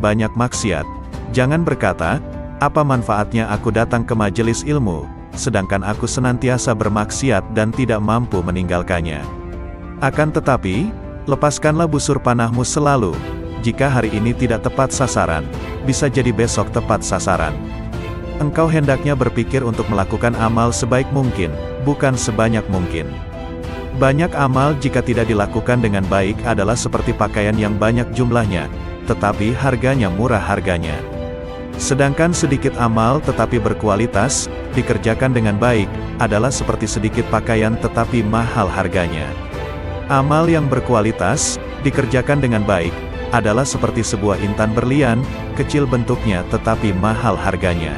banyak maksiat. Jangan berkata, apa manfaatnya aku datang ke majelis ilmu, sedangkan aku senantiasa bermaksiat dan tidak mampu meninggalkannya. Akan tetapi, lepaskanlah busur panahmu selalu. Jika hari ini tidak tepat sasaran, bisa jadi besok tepat sasaran. Engkau hendaknya berpikir untuk melakukan amal sebaik mungkin, bukan sebanyak mungkin. Banyak amal jika tidak dilakukan dengan baik adalah seperti pakaian yang banyak jumlahnya, tetapi harganya murah harganya. Sedangkan sedikit amal tetapi berkualitas, dikerjakan dengan baik, adalah seperti sedikit pakaian tetapi mahal harganya. Amal yang berkualitas, dikerjakan dengan baik, adalah seperti sebuah intan berlian, kecil bentuknya tetapi mahal harganya.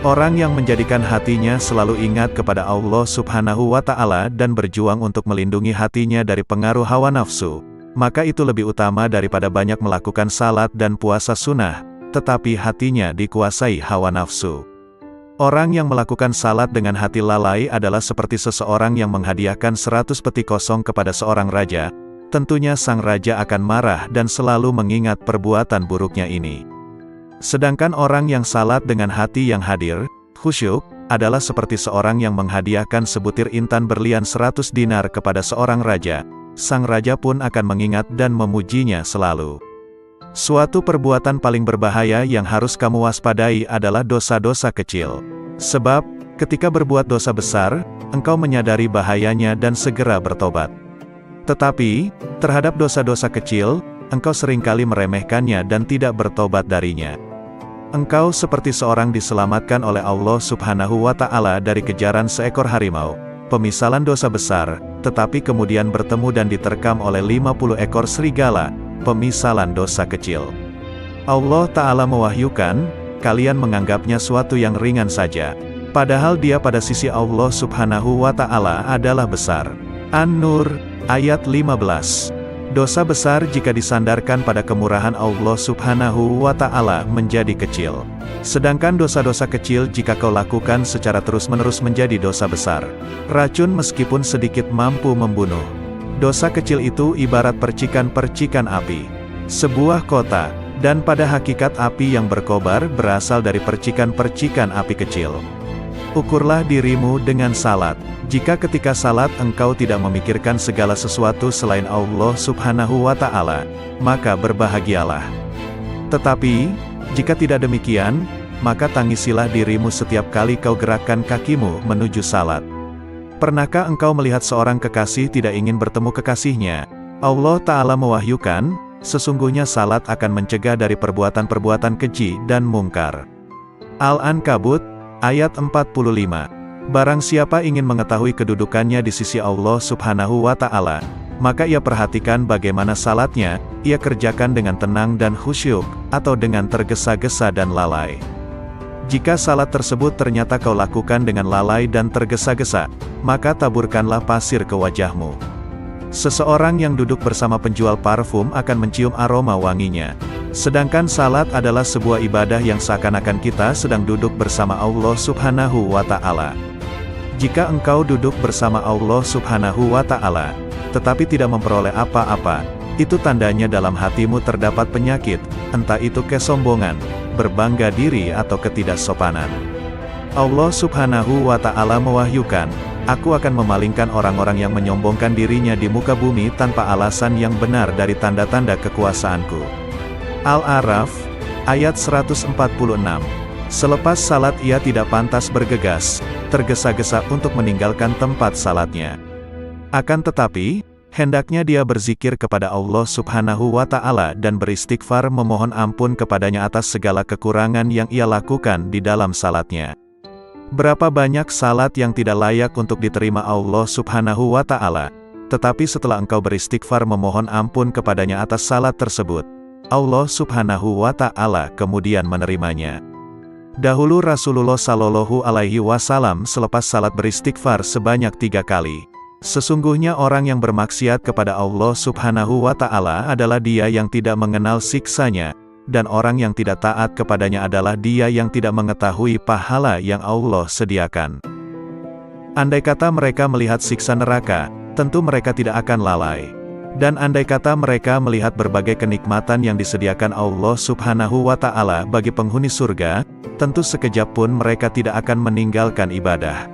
Orang yang menjadikan hatinya selalu ingat kepada Allah Subhanahu wa Ta'ala dan berjuang untuk melindungi hatinya dari pengaruh hawa nafsu, maka itu lebih utama daripada banyak melakukan salat dan puasa sunnah, tetapi hatinya dikuasai hawa nafsu. Orang yang melakukan salat dengan hati lalai adalah seperti seseorang yang menghadiahkan 100 peti kosong kepada seorang raja. Tentunya sang raja akan marah dan selalu mengingat perbuatan buruknya ini. Sedangkan orang yang salat dengan hati yang hadir, khusyuk, adalah seperti seorang yang menghadiahkan sebutir intan berlian 100 dinar kepada seorang raja. Sang raja pun akan mengingat dan memujinya selalu. Suatu perbuatan paling berbahaya yang harus kamu waspadai adalah dosa-dosa kecil. Sebab, ketika berbuat dosa besar, engkau menyadari bahayanya dan segera bertobat. Tetapi, terhadap dosa-dosa kecil, engkau seringkali meremehkannya dan tidak bertobat darinya. Engkau seperti seorang diselamatkan oleh Allah Subhanahu wa Ta'ala dari kejaran seekor harimau, pemisalan dosa besar, tetapi kemudian bertemu dan diterkam oleh 50 ekor serigala, pemisalan dosa kecil. Allah Ta'ala mewahyukan, kalian menganggapnya suatu yang ringan saja, padahal dia pada sisi Allah Subhanahu wa Ta'ala adalah besar. An-Nur, ayat 15. Dosa besar jika disandarkan pada kemurahan Allah Subhanahu wa Ta'ala menjadi kecil. Sedangkan dosa-dosa kecil jika kau lakukan secara terus-menerus menjadi dosa besar. Racun meskipun sedikit mampu membunuh. Dosa kecil itu ibarat percikan-percikan api. Sebuah kota, dan pada hakikat api yang berkobar berasal dari percikan-percikan api kecil. Ukurlah dirimu dengan salat. Jika ketika salat engkau tidak memikirkan segala sesuatu selain Allah Subhanahu wa Ta'ala, maka berbahagialah. Tetapi, jika tidak demikian, maka tangisilah dirimu setiap kali kau gerakkan kakimu menuju salat. Pernahkah engkau melihat seorang kekasih tidak ingin bertemu kekasihnya? Allah Ta'ala mewahyukan, sesungguhnya salat akan mencegah dari perbuatan-perbuatan keji dan mungkar. Al-Ankabut, ayat 45. Barang siapa ingin mengetahui kedudukannya di sisi Allah Subhanahu wa Ta'ala, maka ia perhatikan bagaimana salatnya, ia kerjakan dengan tenang dan khusyuk, atau dengan tergesa-gesa dan lalai. Jika salat tersebut ternyata kau lakukan dengan lalai dan tergesa-gesa, maka taburkanlah pasir ke wajahmu. Seseorang yang duduk bersama penjual parfum akan mencium aroma wanginya. Sedangkan salat adalah sebuah ibadah yang seakan-akan kita sedang duduk bersama Allah Subhanahu wa Ta'ala. Jika engkau duduk bersama Allah Subhanahu wa Ta'ala, tetapi tidak memperoleh apa-apa, itu tandanya dalam hatimu terdapat penyakit, entah itu kesombongan, berbangga diri atau ketidaksopanan. Allah Subhanahu wa Ta'ala mewahyukan, aku akan memalingkan orang-orang yang menyombongkan dirinya di muka bumi tanpa alasan yang benar dari tanda-tanda kekuasaanku. Al-A'raf, ayat 146. Selepas salat ia tidak pantas bergegas, tergesa-gesa untuk meninggalkan tempat salatnya. Akan tetapi, hendaknya dia berzikir kepada Allah Subhanahu wa Ta'ala dan beristighfar memohon ampun kepadanya atas segala kekurangan yang ia lakukan di dalam salatnya. Berapa banyak salat yang tidak layak untuk diterima Allah Subhanahu wa Ta'ala, tetapi setelah engkau beristighfar memohon ampun kepadanya atas salat tersebut, Allah Subhanahu wa Ta'ala kemudian menerimanya. Dahulu Rasulullah Shallallahu Alaihi Wasallam selepas salat beristighfar sebanyak 3 kali. Sesungguhnya orang yang bermaksiat kepada Allah Subhanahu wa Ta'ala adalah dia yang tidak mengenal siksanya, dan orang yang tidak taat kepadanya adalah dia yang tidak mengetahui pahala yang Allah sediakan. Andai kata mereka melihat siksa neraka, tentu mereka tidak akan lalai. Dan andai kata mereka melihat berbagai kenikmatan yang disediakan Allah Subhanahu wa Ta'ala bagi penghuni surga, tentu sekejap pun mereka tidak akan meninggalkan ibadah.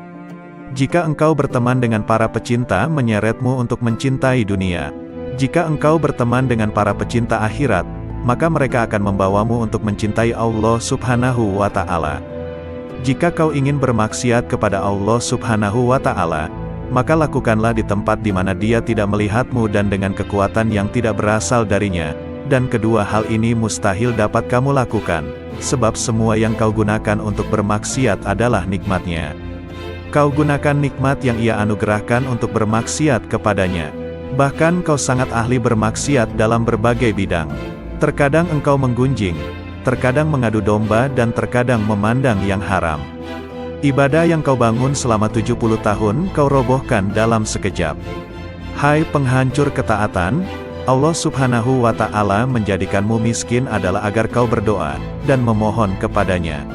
Jika engkau berteman dengan para pecinta, menyeretmu untuk mencintai dunia. Jika engkau berteman dengan para pecinta akhirat, maka mereka akan membawamu untuk mencintai Allah Subhanahu wa Ta'ala. Jika kau ingin bermaksiat kepada Allah Subhanahu wa Ta'ala, maka lakukanlah di tempat di mana Dia tidak melihatmu dan dengan kekuatan yang tidak berasal darinya, dan kedua hal ini mustahil dapat kamu lakukan, sebab semua yang kau gunakan untuk bermaksiat adalah nikmatnya. Kau gunakan nikmat yang Ia anugerahkan untuk bermaksiat kepadanya. Bahkan kau sangat ahli bermaksiat dalam berbagai bidang. Terkadang engkau menggunjing, terkadang mengadu domba dan terkadang memandang yang haram. Ibadah yang kau bangun selama 70 tahun, kau robohkan dalam sekejap. Hai penghancur ketaatan, Allah Subhanahu wa Ta'ala menjadikanmu miskin adalah agar kau berdoa, dan memohon kepadanya.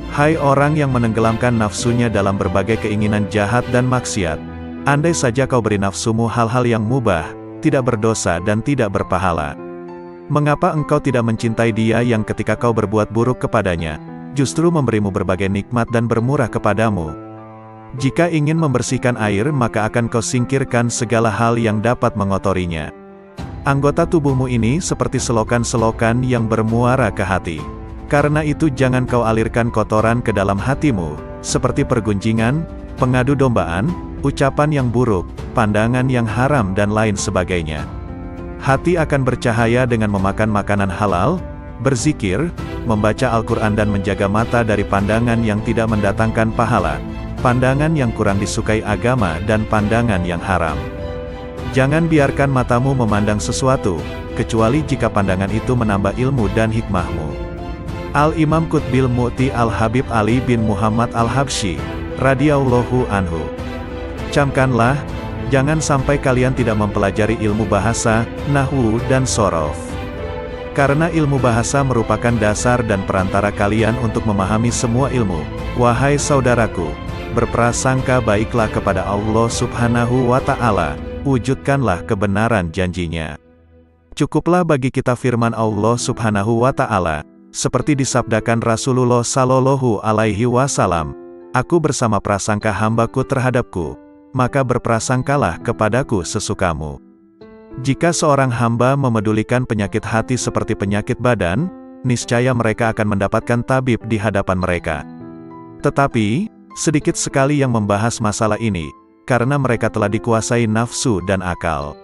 Hai orang yang menenggelamkan nafsunya dalam berbagai keinginan jahat dan maksiat, andai saja kau beri nafsumu hal-hal yang mubah, tidak berdosa dan tidak berpahala. Mengapa engkau tidak mencintai Dia yang ketika kau berbuat buruk kepadanya, justru memberimu berbagai nikmat dan bermurah kepadamu? Jika ingin membersihkan air, maka akan kau singkirkan segala hal yang dapat mengotorinya. Anggota tubuhmu ini seperti selokan-selokan yang bermuara ke hati. Karena itu jangan kau alirkan kotoran ke dalam hatimu, seperti pergunjingan, pengadu dombaan, ucapan yang buruk, pandangan yang haram dan lain sebagainya. Hati akan bercahaya dengan memakan makanan halal, berzikir, membaca Al-Quran dan menjaga mata dari pandangan yang tidak mendatangkan pahala, pandangan yang kurang disukai agama dan pandangan yang haram. Jangan biarkan matamu memandang sesuatu, kecuali jika pandangan itu menambah ilmu dan hikmahmu. Al-Imam Qutbil Mu'ti Al-Habib Ali bin Muhammad Al-Habsyi, radhiyallahu anhu. Camkanlah, jangan sampai kalian tidak mempelajari ilmu bahasa, nahwu dan shorof. Karena ilmu bahasa merupakan dasar dan perantara kalian untuk memahami semua ilmu. Wahai saudaraku, berprasangka baiklah kepada Allah Subhanahu wa Ta'ala, wujudkanlah kebenaran janjinya. Cukuplah bagi kita firman Allah Subhanahu wa Ta'ala, seperti disabdakan Rasulullah Sallallahu Alaihi Wasallam, aku bersama prasangka hambaku terhadapku, maka berprasangkalah kepadaku sesukamu. Jika seorang hamba memedulikan penyakit hati seperti penyakit badan, niscaya mereka akan mendapatkan tabib di hadapan mereka. Tetapi, sedikit sekali yang membahas masalah ini, karena mereka telah dikuasai nafsu dan akal.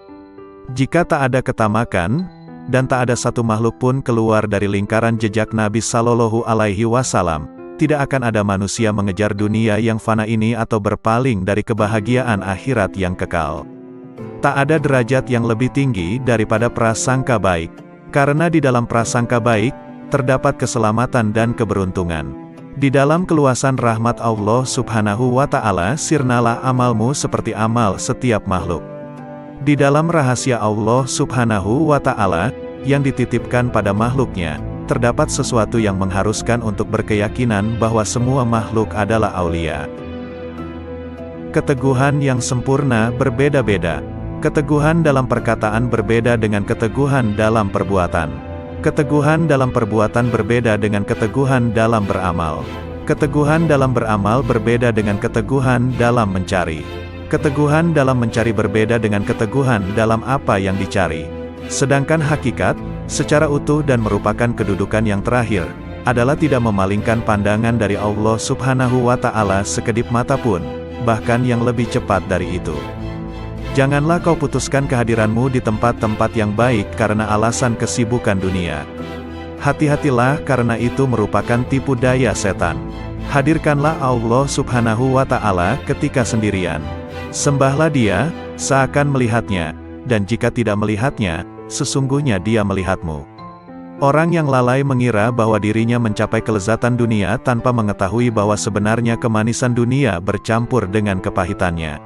Jika tak ada ketamakan, dan tak ada satu makhluk pun keluar dari lingkaran jejak Nabi Sallallahu Alaihi Wasallam, tidak akan ada manusia mengejar dunia yang fana ini atau berpaling dari kebahagiaan akhirat yang kekal. Tak ada derajat yang lebih tinggi daripada prasangka baik, karena di dalam prasangka baik, terdapat keselamatan dan keberuntungan. Di dalam keluasan rahmat Allah Subhanahu wa Ta'ala, sirnalah amalmu seperti amal setiap makhluk. Di dalam rahasia Allah Subhanahu wa Ta'ala, yang dititipkan pada makhluknya, terdapat sesuatu yang mengharuskan untuk berkeyakinan bahwa semua makhluk adalah aulia. Keteguhan yang sempurna berbeda-beda. Keteguhan dalam perkataan berbeda dengan keteguhan dalam perbuatan. Keteguhan dalam perbuatan berbeda dengan keteguhan dalam beramal. Keteguhan dalam beramal berbeda dengan keteguhan dalam mencari. Keteguhan dalam mencari berbeda dengan keteguhan dalam apa yang dicari. Sedangkan hakikat, secara utuh dan merupakan kedudukan yang terakhir, adalah tidak memalingkan pandangan dari Allah Subhanahu wa Ta'ala sekedip mata pun, bahkan yang lebih cepat dari itu. Janganlah kau putuskan kehadiranmu di tempat-tempat yang baik karena alasan kesibukan dunia. Hati-hatilah karena itu merupakan tipu daya setan. Hadirkanlah Allah Subhanahu wa Ta'ala ketika sendirian. Sembahlah Dia, seakan melihatnya, dan jika tidak melihatnya, sesungguhnya Dia melihatmu. Orang yang lalai mengira bahwa dirinya mencapai kelezatan dunia tanpa mengetahui bahwa sebenarnya kemanisan dunia bercampur dengan kepahitannya.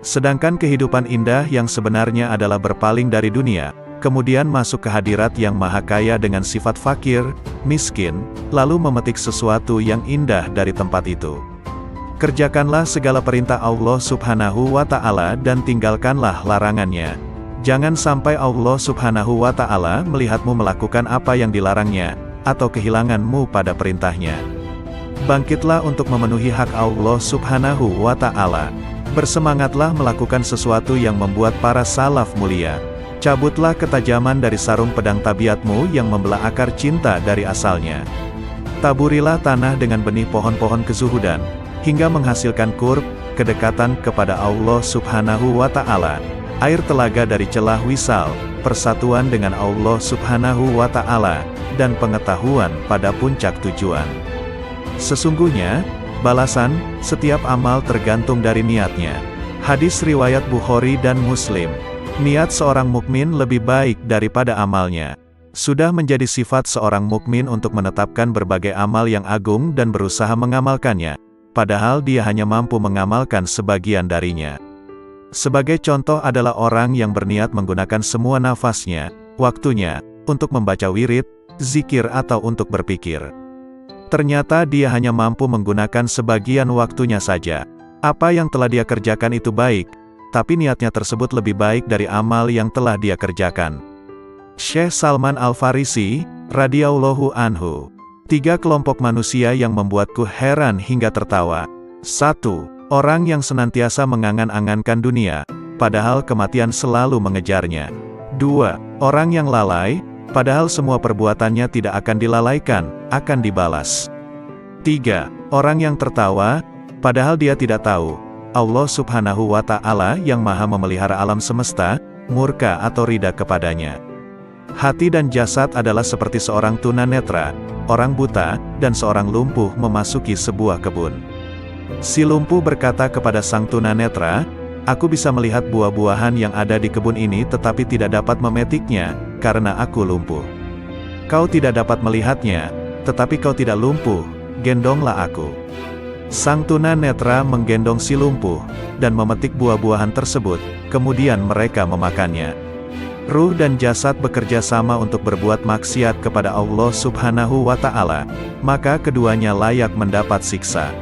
Sedangkan kehidupan indah yang sebenarnya adalah berpaling dari dunia, kemudian masuk ke hadirat yang maha kaya dengan sifat fakir, miskin, lalu memetik sesuatu yang indah dari tempat itu. Kerjakanlah segala perintah Allah Subhanahu wa Ta'ala dan tinggalkanlah larangannya. Jangan sampai Allah Subhanahu wa Ta'ala melihatmu melakukan apa yang dilarangnya, atau kehilanganmu pada perintahnya. Bangkitlah untuk memenuhi hak Allah Subhanahu wa Ta'ala. Bersemangatlah melakukan sesuatu yang membuat para salaf mulia. Cabutlah ketajaman dari sarung pedang tabiatmu yang membelah akar cinta dari asalnya. Taburilah tanah dengan benih pohon-pohon kezuhudan, hingga menghasilkan qurb, kedekatan kepada Allah Subhanahu wa Ta'ala. Air telaga dari celah wisal, persatuan dengan Allah Subhanahu wa Ta'ala, dan pengetahuan pada puncak tujuan. Sesungguhnya, balasan setiap amal tergantung dari niatnya. Hadis riwayat Bukhari dan Muslim. Niat seorang mukmin lebih baik daripada amalnya. Sudah menjadi sifat seorang mukmin untuk menetapkan berbagai amal yang agung dan berusaha mengamalkannya, padahal dia hanya mampu mengamalkan sebagian darinya. Sebagai contoh adalah orang yang berniat menggunakan semua nafasnya, waktunya, untuk membaca wirid, zikir atau untuk berpikir. Ternyata dia hanya mampu menggunakan sebagian waktunya saja. Apa yang telah dia kerjakan itu baik, tapi niatnya tersebut lebih baik dari amal yang telah dia kerjakan. Syekh Salman Al-Farisi, radhiyallahu anhu. 3 kelompok manusia yang membuatku heran hingga tertawa. 1. Orang yang senantiasa mengangan-angankan dunia, padahal kematian selalu mengejarnya. 2. Orang yang lalai, padahal semua perbuatannya tidak akan dilalaikan, akan dibalas. 3. Orang yang tertawa, padahal dia tidak tahu, Allah Subhanahu wa Ta'ala yang maha memelihara alam semesta, murka atau ridha kepadanya. Hati dan jasad adalah seperti seorang tunanetra, orang buta, dan seorang lumpuh memasuki sebuah kebun. Si lumpuh berkata kepada sang tunanetra, "Aku bisa melihat buah-buahan yang ada di kebun ini tetapi tidak dapat memetiknya, karena aku lumpuh. Kau tidak dapat melihatnya, tetapi kau tidak lumpuh, gendonglah aku." Sang tunanetra menggendong si lumpuh, dan memetik buah-buahan tersebut, kemudian mereka memakannya. Ruh dan jasad bekerja sama untuk berbuat maksiat kepada Allah Subhanahu wa Ta'ala, maka keduanya layak mendapat siksa.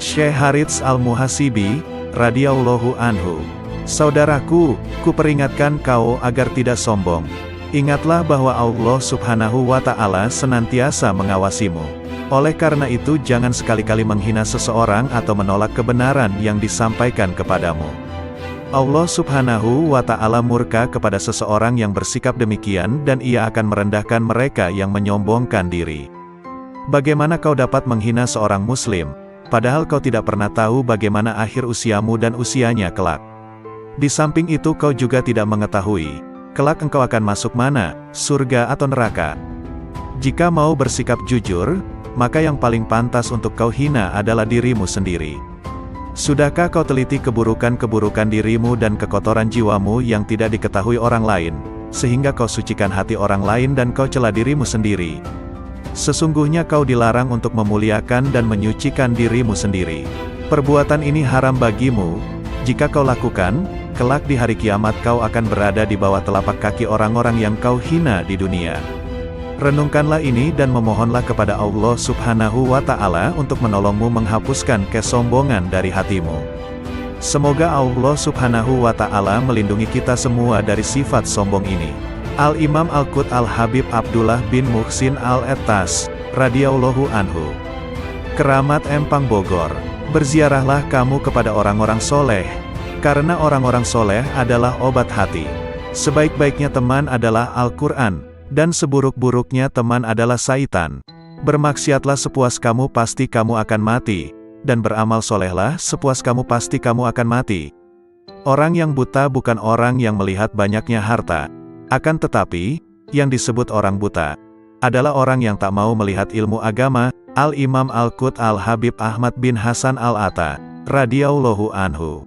Syekh Harits Al-Muhasibi, radhiyallahu anhu. Saudaraku, kuperingatkan kau agar tidak sombong. Ingatlah bahwa Allah Subhanahu wa Ta'ala senantiasa mengawasimu. Oleh karena itu jangan sekali-kali menghina seseorang atau menolak kebenaran yang disampaikan kepadamu. Allah Subhanahu wa Ta'ala murka kepada seseorang yang bersikap demikian dan ia akan merendahkan mereka yang menyombongkan diri. Bagaimana kau dapat menghina seorang muslim, padahal kau tidak pernah tahu bagaimana akhir usiamu dan usianya kelak? Di samping itu kau juga tidak mengetahui, kelak engkau akan masuk mana, surga atau neraka. Jika mau bersikap jujur, maka yang paling pantas untuk kau hina adalah dirimu sendiri. Sudahkah kau teliti keburukan-keburukan dirimu dan kekotoran jiwamu yang tidak diketahui orang lain, sehingga kau sucikan hati orang lain dan kau cela dirimu sendiri? Sesungguhnya kau dilarang untuk memuliakan dan menyucikan dirimu sendiri. Perbuatan ini haram bagimu. Jika kau lakukan, kelak di hari kiamat kau akan berada di bawah telapak kaki orang-orang yang kau hina di dunia. Renungkanlah ini dan memohonlah kepada Allah Subhanahu wa Ta'ala untuk menolongmu menghapuskan kesombongan dari hatimu. Semoga Allah Subhanahu wa Ta'ala melindungi kita semua dari sifat sombong ini. Al-Imam Al-Qut Al-Habib Abdullah bin Muhsin Al-Ettas, radhiyallahu anhu. Keramat Empang Bogor. Berziarahlah kamu kepada orang-orang soleh, karena orang-orang soleh adalah obat hati. Sebaik-baiknya teman adalah Al-Quran, dan seburuk-buruknya teman adalah syaitan. Bermaksiatlah sepuas kamu pasti kamu akan mati, dan beramal solehlah sepuas kamu pasti kamu akan mati. Orang yang buta bukan orang yang melihat banyaknya harta, akan tetapi, yang disebut orang buta, adalah orang yang tak mau melihat ilmu agama. Al-Imam Al-Qut Al-Habib Ahmad bin Hasan Al-Atta, radhiyallahu anhu.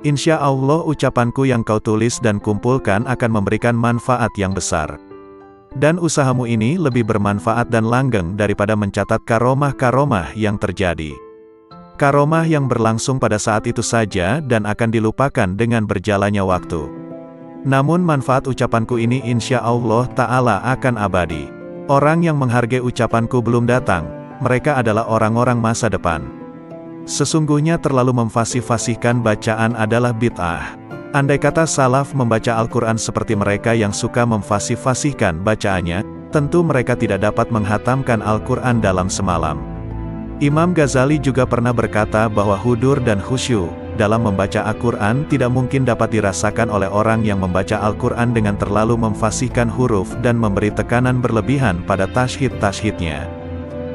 Insya Allah ucapanku yang kau tulis dan kumpulkan akan memberikan manfaat yang besar. Dan usahamu ini lebih bermanfaat dan langgeng daripada mencatat karomah-karomah yang terjadi. Karomah yang berlangsung pada saat itu saja dan akan dilupakan dengan berjalannya waktu. Namun manfaat ucapanku ini insya Allah Ta'ala akan abadi. Orang yang menghargai ucapanku belum datang, mereka adalah orang-orang masa depan. Sesungguhnya terlalu memfasih-fasihkan bacaan adalah bid'ah. Andai kata salaf membaca Al-Quran seperti mereka yang suka memfasih-fasihkan bacaannya, tentu mereka tidak dapat menghatamkan Al-Quran dalam semalam. Imam Ghazali juga pernah berkata bahwa hudur dan khusyuk dalam membaca Al-Quran tidak mungkin dapat dirasakan oleh orang yang membaca Al-Quran dengan terlalu memfasihkan huruf dan memberi tekanan berlebihan pada tashhid-tashhidnya.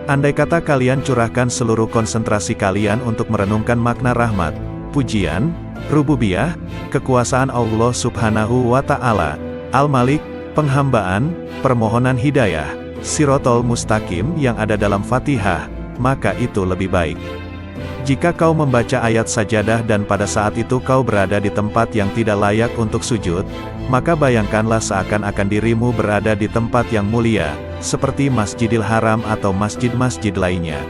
Andai kata kalian curahkan seluruh konsentrasi kalian untuk merenungkan makna rahmat, pujian, rububiyah, kekuasaan Allah Subhanahu wa Ta'ala, Al-Malik, penghambaan, permohonan hidayah, Shirotol Mustaqim yang ada dalam Fatihah, maka itu lebih baik. Jika kau membaca ayat sajadah dan pada saat itu kau berada di tempat yang tidak layak untuk sujud, maka bayangkanlah seakan-akan dirimu berada di tempat yang mulia, seperti Masjidil Haram atau masjid-masjid lainnya.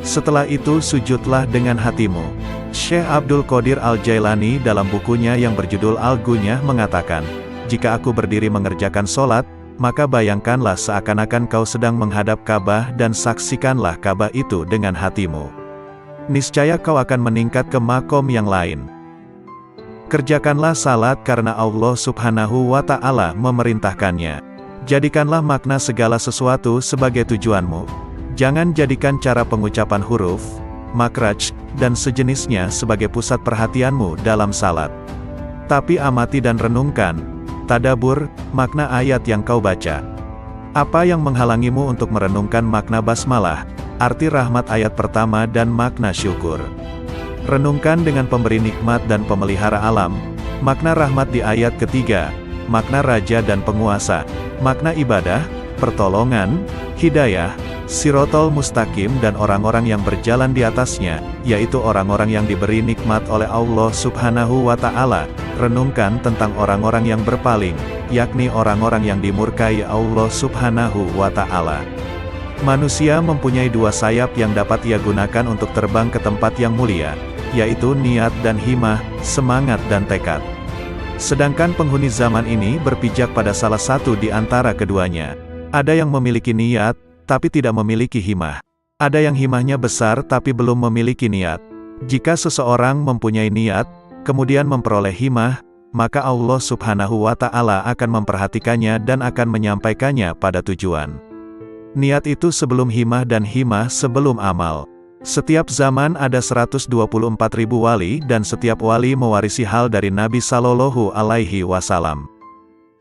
Setelah itu sujudlah dengan hatimu. Syekh Abdul Qadir Al-Jailani dalam bukunya yang berjudul Al-Gunyah mengatakan, jika aku berdiri mengerjakan sholat, maka bayangkanlah seakan-akan kau sedang menghadap Ka'bah dan saksikanlah Ka'bah itu dengan hatimu. Niscaya kau akan meningkat ke makom yang lain. Kerjakanlah salat karena Allah Subhanahu wa Ta'ala memerintahkannya. Jadikanlah makna segala sesuatu sebagai tujuanmu. Jangan jadikan cara pengucapan huruf, makraj, dan sejenisnya sebagai pusat perhatianmu dalam salat. Tapi amati dan renungkan, tadabur, makna ayat yang kau baca. Apa yang menghalangimu untuk merenungkan makna basmalah, arti rahmat ayat pertama dan makna syukur? Renungkan dengan pemberi nikmat dan pemelihara alam, makna rahmat di ayat ketiga, makna raja dan penguasa, makna ibadah, pertolongan, hidayah, Shirotol Mustaqim dan orang-orang yang berjalan di atasnya, yaitu orang-orang yang diberi nikmat oleh Allah Subhanahu wa Ta'ala. Renungkan tentang orang-orang yang berpaling, yakni orang-orang yang dimurkai Allah Subhanahu wa Ta'ala. Manusia mempunyai dua sayap yang dapat ia gunakan untuk terbang ke tempat yang mulia, yaitu niat dan himmah, semangat dan tekad. Sedangkan penghuni zaman ini berpijak pada salah satu di antara keduanya. Ada yang memiliki niat, tapi tidak memiliki himmah. Ada yang himmahnya besar tapi belum memiliki niat. Jika seseorang mempunyai niat, kemudian memperoleh himmah, maka Allah Subhanahu wa Ta'ala akan memperhatikannya dan akan menyampaikannya pada tujuan. Niat itu sebelum himmah dan himmah sebelum amal. Setiap zaman ada 124.000 wali dan setiap wali mewarisi hal dari Nabi Sallallahu Alaihi Wasallam.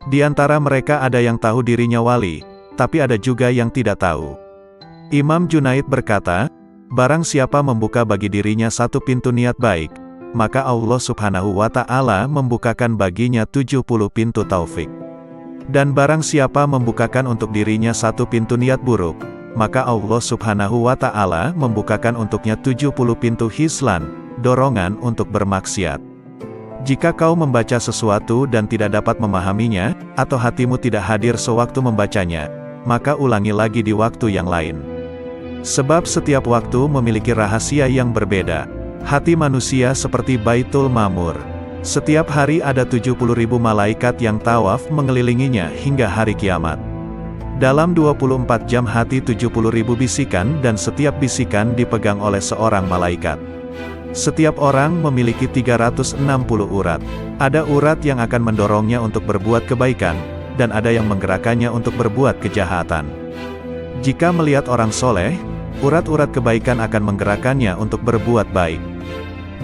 Di antara mereka ada yang tahu dirinya wali, tapi ada juga yang tidak tahu. Imam Junaid berkata, barang siapa membuka bagi dirinya satu pintu niat baik, maka Allah Subhanahu wa Ta'ala membukakan baginya 70 pintu taufik. Dan barang siapa membukakan untuk dirinya satu pintu niat buruk, maka Allah Subhanahu wa Ta'ala membukakan untuknya 70 pintu hislan, dorongan untuk bermaksiat. Jika kau membaca sesuatu dan tidak dapat memahaminya, atau hatimu tidak hadir sewaktu membacanya, maka ulangi lagi di waktu yang lain. Sebab setiap waktu memiliki rahasia yang berbeda. Hati manusia seperti Baitul Ma'mur. Setiap hari ada 70.000 malaikat yang tawaf mengelilinginya hingga hari kiamat. Dalam 24 jam hati 70.000 bisikan dan setiap bisikan dipegang oleh seorang malaikat. Setiap orang memiliki 360 urat. Ada urat yang akan mendorongnya untuk berbuat kebaikan, dan ada yang menggerakkannya untuk berbuat kejahatan. Jika melihat orang soleh, urat-urat kebaikan akan menggerakkannya untuk berbuat baik.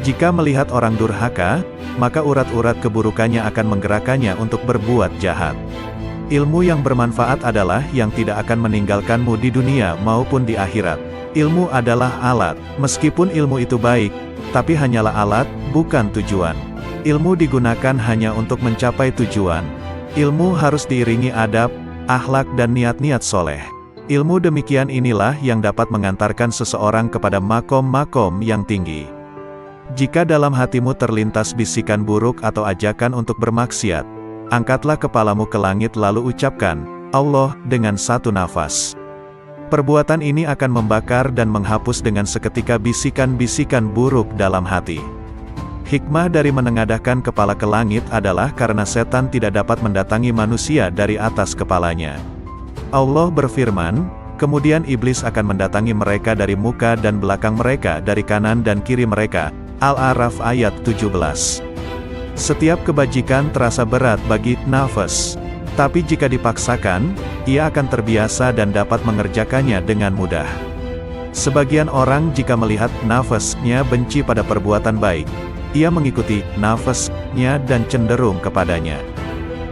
Jika melihat orang durhaka, maka urat-urat keburukannya akan menggerakkannya untuk berbuat jahat. Ilmu yang bermanfaat adalah yang tidak akan meninggalkanmu di dunia maupun di akhirat. Ilmu adalah alat, meskipun ilmu itu baik, tapi hanyalah alat, bukan tujuan. Ilmu digunakan hanya untuk mencapai tujuan. Ilmu harus diiringi adab, akhlak dan niat-niat soleh. Ilmu demikian inilah yang dapat mengantarkan seseorang kepada makom-makom yang tinggi. Jika dalam hatimu terlintas bisikan buruk atau ajakan untuk bermaksiat, angkatlah kepalamu ke langit lalu ucapkan, Allah, dengan satu nafas. Perbuatan ini akan membakar dan menghapus dengan seketika bisikan-bisikan buruk dalam hati. Hikmah dari menengadahkan kepala ke langit adalah karena setan tidak dapat mendatangi manusia dari atas kepalanya. Allah berfirman, kemudian iblis akan mendatangi mereka dari muka dan belakang mereka dari kanan dan kiri mereka. Al-A'raf ayat 17. Setiap kebajikan terasa berat bagi nafas. Tapi jika dipaksakan, ia akan terbiasa dan dapat mengerjakannya dengan mudah. Sebagian orang jika melihat nafasnya benci pada perbuatan baik, ia mengikuti nafasnya dan cenderung kepadanya.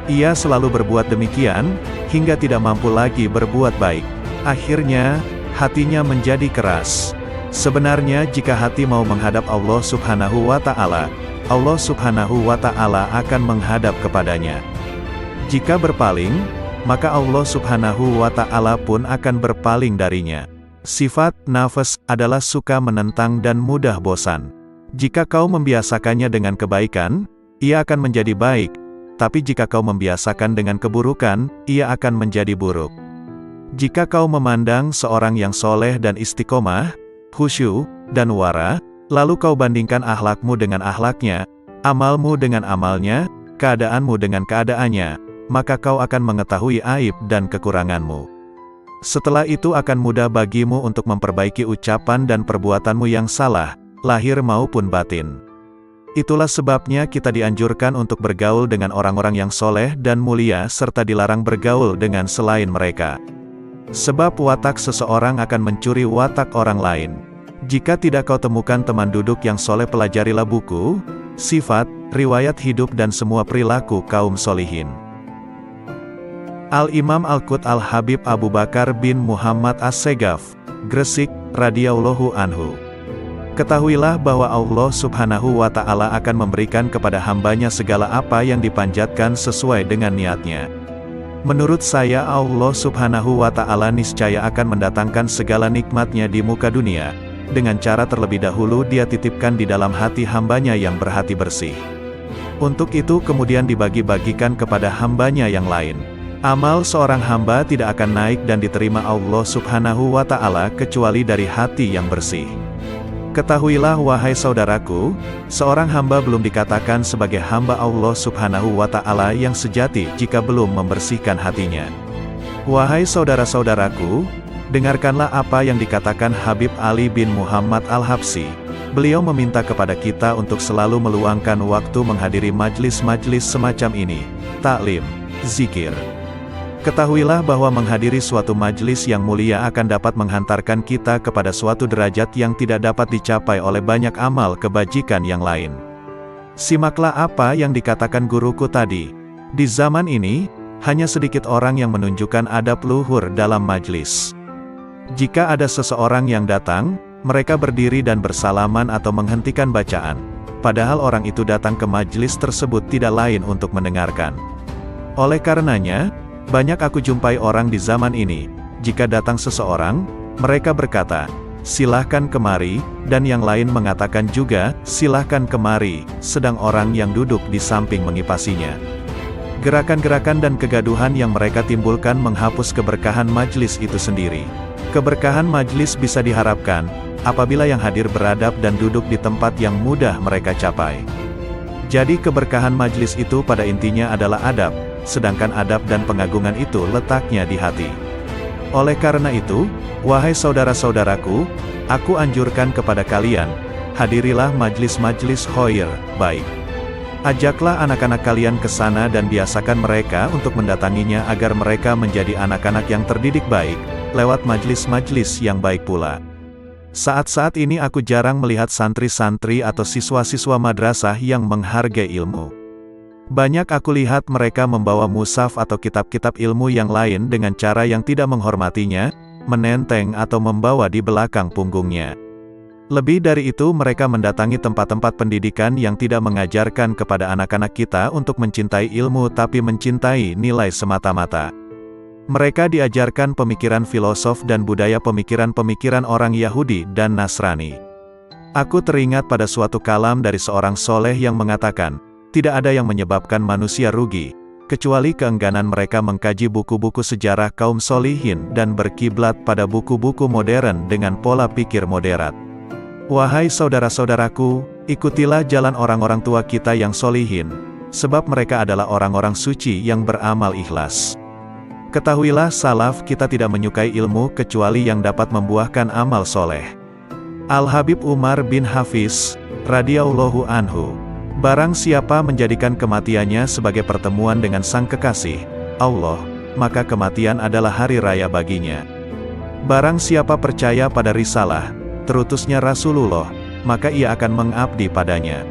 Ia selalu berbuat demikian, hingga tidak mampu lagi berbuat baik. Akhirnya, hatinya menjadi keras. Sebenarnya jika hati mau menghadap Allah Subhanahu wa Ta'ala, Allah Subhanahu wa Ta'ala akan menghadap kepadanya. Jika berpaling, maka Allah Subhanahu wa Ta'ala pun akan berpaling darinya. Sifat nafas adalah suka menentang dan mudah bosan. Jika kau membiasakannya dengan kebaikan, ia akan menjadi baik. Tapi jika kau membiasakan dengan keburukan, ia akan menjadi buruk. Jika kau memandang seorang yang soleh dan istiqomah, khusyuk, dan wara, lalu kau bandingkan akhlakmu dengan akhlaknya, amalmu dengan amalnya, keadaanmu dengan keadaannya, maka kau akan mengetahui aib dan kekuranganmu. Setelah itu akan mudah bagimu untuk memperbaiki ucapan dan perbuatanmu yang salah, lahir maupun batin. Itulah sebabnya kita dianjurkan untuk bergaul dengan orang-orang yang soleh dan mulia serta dilarang bergaul dengan selain mereka. Sebab watak seseorang akan mencuri watak orang lain. Jika tidak kau temukan teman duduk yang soleh, pelajarilah buku, sifat, riwayat hidup dan semua perilaku kaum solihin. Al-Imam Al-Qut Al-Habib Abu Bakar bin Muhammad As-Segaf, Gresik, radhiyallahu anhu. Ketahuilah bahwa Allah Subhanahu wa Ta'ala akan memberikan kepada hambanya segala apa yang dipanjatkan sesuai dengan niatnya. Menurut saya Allah Subhanahu wa Ta'ala niscaya akan mendatangkan segala nikmatnya di muka dunia, dengan cara terlebih dahulu dia titipkan di dalam hati hambanya yang berhati bersih. Untuk itu kemudian dibagi-bagikan kepada hambanya yang lain. Amal seorang hamba tidak akan naik dan diterima Allah Subhanahu wa Ta'ala kecuali dari hati yang bersih. Ketahuilah wahai saudaraku, seorang hamba belum dikatakan sebagai hamba Allah Subhanahu wa Ta'ala yang sejati jika belum membersihkan hatinya. Wahai saudara-saudaraku, dengarkanlah apa yang dikatakan Habib Ali bin Muhammad Al-Habsyi. Beliau meminta kepada kita untuk selalu meluangkan waktu menghadiri majlis-majlis semacam ini, taklim, zikir. Ketahuilah bahwa menghadiri suatu majlis yang mulia akan dapat menghantarkan kita kepada suatu derajat yang tidak dapat dicapai oleh banyak amal kebajikan yang lain. Simaklah apa yang dikatakan guruku tadi. Di zaman ini, hanya sedikit orang yang menunjukkan adab luhur dalam majlis. Jika ada seseorang yang datang, mereka berdiri dan bersalaman atau menghentikan bacaan, padahal orang itu datang ke majlis tersebut tidak lain untuk mendengarkan. Oleh karenanya, banyak aku jumpai orang di zaman ini, jika datang seseorang, mereka berkata, "Silahkan kemari," dan yang lain mengatakan juga, "Silahkan kemari," sedang orang yang duduk di samping mengipasinya. Gerakan-gerakan dan kegaduhan yang mereka timbulkan menghapus keberkahan majlis itu sendiri. Keberkahan majlis bisa diharapkan, apabila yang hadir beradab dan duduk di tempat yang mudah mereka capai. Jadi keberkahan majlis itu pada intinya adalah adab, sedangkan adab dan pengagungan itu letaknya di hati. Oleh karena itu, wahai saudara-saudaraku, aku anjurkan kepada kalian, hadirilah majlis-majlis khair, baik. Ajaklah anak-anak kalian ke sana dan biasakan mereka untuk mendatanginya agar mereka menjadi anak-anak yang terdidik baik, lewat majlis-majlis yang baik pula. Saat-saat ini aku jarang melihat santri-santri atau siswa-siswa madrasah yang menghargai ilmu. Banyak aku lihat mereka membawa mushaf atau kitab-kitab ilmu yang lain dengan cara yang tidak menghormatinya, menenteng atau membawa di belakang punggungnya. Lebih dari itu mereka mendatangi tempat-tempat pendidikan yang tidak mengajarkan kepada anak-anak kita untuk mencintai ilmu tapi mencintai nilai semata-mata. Mereka diajarkan pemikiran filosof dan budaya pemikiran-pemikiran orang Yahudi dan Nasrani. Aku teringat pada suatu kalam dari seorang soleh yang mengatakan, tidak ada yang menyebabkan manusia rugi, kecuali keengganan mereka mengkaji buku-buku sejarah kaum solihin dan berkiblat pada buku-buku modern dengan pola pikir moderat. Wahai saudara-saudaraku, ikutilah jalan orang-orang tua kita yang solihin, sebab mereka adalah orang-orang suci yang beramal ikhlas. Ketahuilah salaf kita tidak menyukai ilmu kecuali yang dapat membuahkan amal soleh. Al-Habib Umar bin Hafiz, radhiyallahu anhu, Barang siapa menjadikan kematiannya sebagai pertemuan dengan Sang Kekasih, Allah, maka kematian adalah hari raya baginya. Barang siapa percaya pada risalah, terutusnya Rasulullah, maka ia akan mengabdi padanya.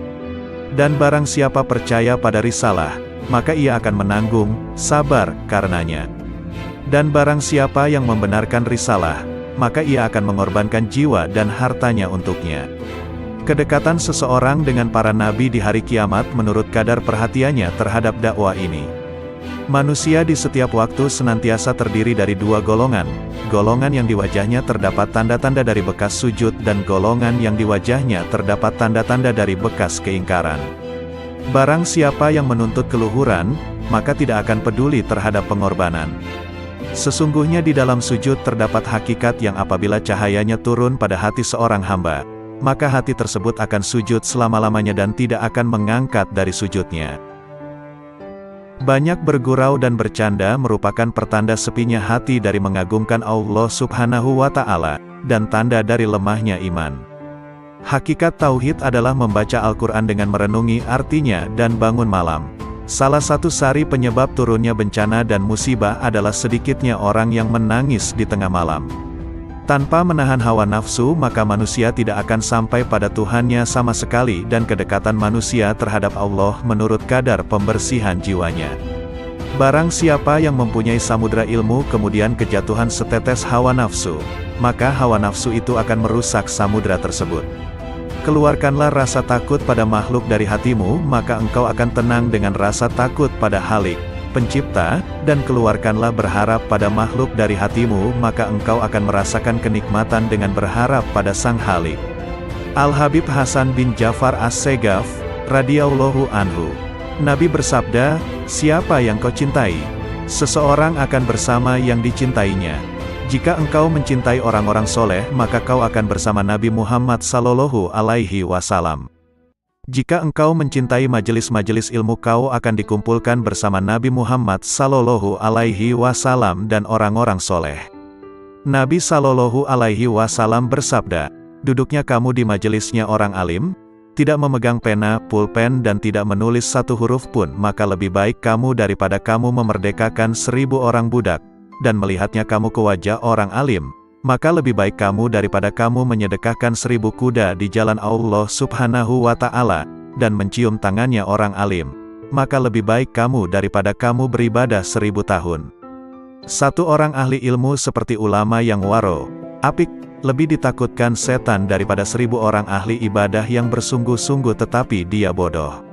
Dan barang siapa percaya pada risalah, maka ia akan menanggung, sabar, karenanya. Dan barang siapa yang membenarkan risalah, maka ia akan mengorbankan jiwa dan hartanya untuknya. Kedekatan seseorang dengan para nabi di hari kiamat menurut kadar perhatiannya terhadap dakwah ini. Manusia di setiap waktu senantiasa terdiri dari dua golongan, golongan yang di wajahnya terdapat tanda-tanda dari bekas sujud dan golongan yang di wajahnya terdapat tanda-tanda dari bekas keingkaran. Barang siapa yang menuntut keluhuran, maka tidak akan peduli terhadap pengorbanan. Sesungguhnya di dalam sujud terdapat hakikat yang apabila cahayanya turun pada hati seorang hamba, maka hati tersebut akan sujud selama-lamanya dan tidak akan mengangkat dari sujudnya. Banyak bergurau dan bercanda merupakan pertanda sepinya hati dari mengagungkan Allah Subhanahu wa Ta'ala, dan tanda dari lemahnya iman. Hakikat tauhid adalah membaca Al-Quran dengan merenungi artinya dan bangun malam. Salah satu sari penyebab turunnya bencana dan musibah adalah sedikitnya orang yang menangis di tengah malam. Tanpa menahan hawa nafsu, maka manusia tidak akan sampai pada Tuhannya sama sekali, dan kedekatan manusia terhadap Allah menurut kadar pembersihan jiwanya. Barang siapa yang mempunyai samudra ilmu kemudian kejatuhan setetes hawa nafsu, maka hawa nafsu itu akan merusak samudra tersebut. Keluarkanlah rasa takut pada makhluk dari hatimu, maka engkau akan tenang dengan rasa takut pada Khalik, Pencipta, dan keluarkanlah berharap pada makhluk dari hatimu, maka engkau akan merasakan kenikmatan dengan berharap pada Sang Khalik. Al-Habib Hasan bin Ja'far As-Segaf, radhiyallahu anhu. Nabi bersabda, siapa yang kau cintai? Seseorang akan bersama yang dicintainya. Jika engkau mencintai orang-orang soleh, maka kau akan bersama Nabi Muhammad sallallahu alaihi wasallam. Jika engkau mencintai majelis-majelis ilmu, kau akan dikumpulkan bersama Nabi Muhammad sallallahu alaihi wasallam dan orang-orang soleh. Nabi sallallahu alaihi wasallam bersabda, duduknya kamu di majelisnya orang alim, tidak memegang pena, pulpen dan tidak menulis satu huruf pun, maka lebih baik kamu daripada kamu memerdekakan 1000 orang budak, dan melihatnya kamu ke wajah orang alim, maka lebih baik kamu daripada kamu menyedekahkan 1000 kuda di jalan Allah Subhanahu wa Ta'ala, dan mencium tangannya orang alim, maka lebih baik kamu daripada kamu beribadah 1000 tahun. Satu orang ahli ilmu seperti ulama yang waro, apik, lebih ditakutkan setan daripada 1000 orang ahli ibadah yang bersungguh-sungguh tetapi dia bodoh.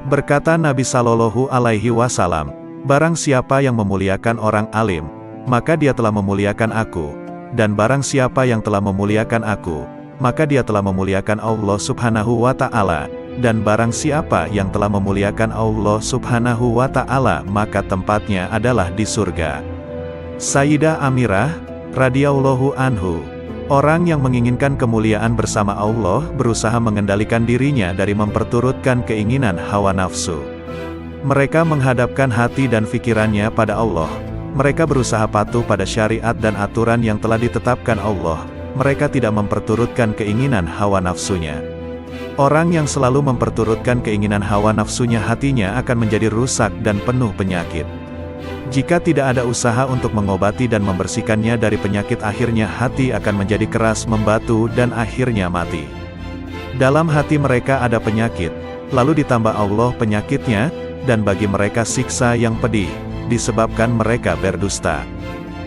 Berkata Nabi sallallahu alaihi wasallam, barang siapa yang memuliakan orang alim, maka dia telah memuliakan aku. Dan barang siapa yang telah memuliakan aku, maka dia telah memuliakan Allah Subhanahu wa Ta'ala. Dan barang siapa yang telah memuliakan Allah Subhanahu wa Ta'ala, maka tempatnya adalah di surga. Sayyidah Amirah, radhiyallahu anhu. Orang yang menginginkan kemuliaan bersama Allah, berusaha mengendalikan dirinya dari memperturutkan keinginan hawa nafsu. Mereka menghadapkan hati dan pikirannya pada Allah. Mereka berusaha patuh pada syariat dan aturan yang telah ditetapkan Allah. Mereka tidak memperturutkan keinginan hawa nafsunya. Orang yang selalu memperturutkan keinginan hawa nafsunya, hatinya akan menjadi rusak dan penuh penyakit. Jika tidak ada usaha untuk mengobati dan membersihkannya dari penyakit, akhirnya hati akan menjadi keras membatu dan akhirnya mati. Dalam hati mereka ada penyakit, lalu ditambah Allah penyakitnya, dan bagi mereka siksa yang pedih, disebabkan mereka berdusta.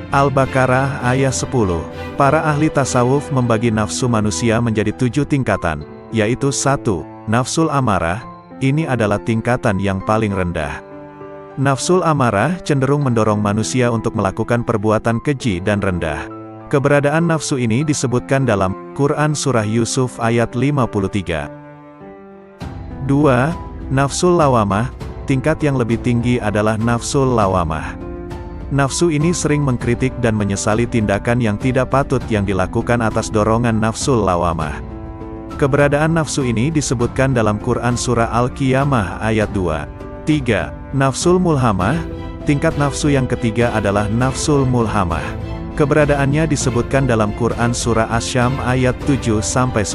Al-Baqarah ayat 10. Para ahli tasawuf membagi nafsu manusia menjadi 7 tingkatan, yaitu 1. Nafsul amarah, ini adalah tingkatan yang paling rendah. Nafsul amarah cenderung mendorong manusia untuk melakukan perbuatan keji dan rendah. Keberadaan nafsu ini disebutkan dalam Quran Surah Yusuf ayat 53. 2. Nafsul lawamah, tingkat yang lebih tinggi adalah nafsul lawamah. Nafsu ini sering mengkritik dan menyesali tindakan yang tidak patut yang dilakukan atas dorongan nafsul lawamah. Keberadaan nafsu ini disebutkan dalam Quran Surah Al-Qiyamah ayat 2. 3. Nafsul mulhamah, tingkat nafsu yang ketiga adalah nafsul mulhamah. Keberadaannya disebutkan dalam Quran Surah Asy-Syams ayat 7-10.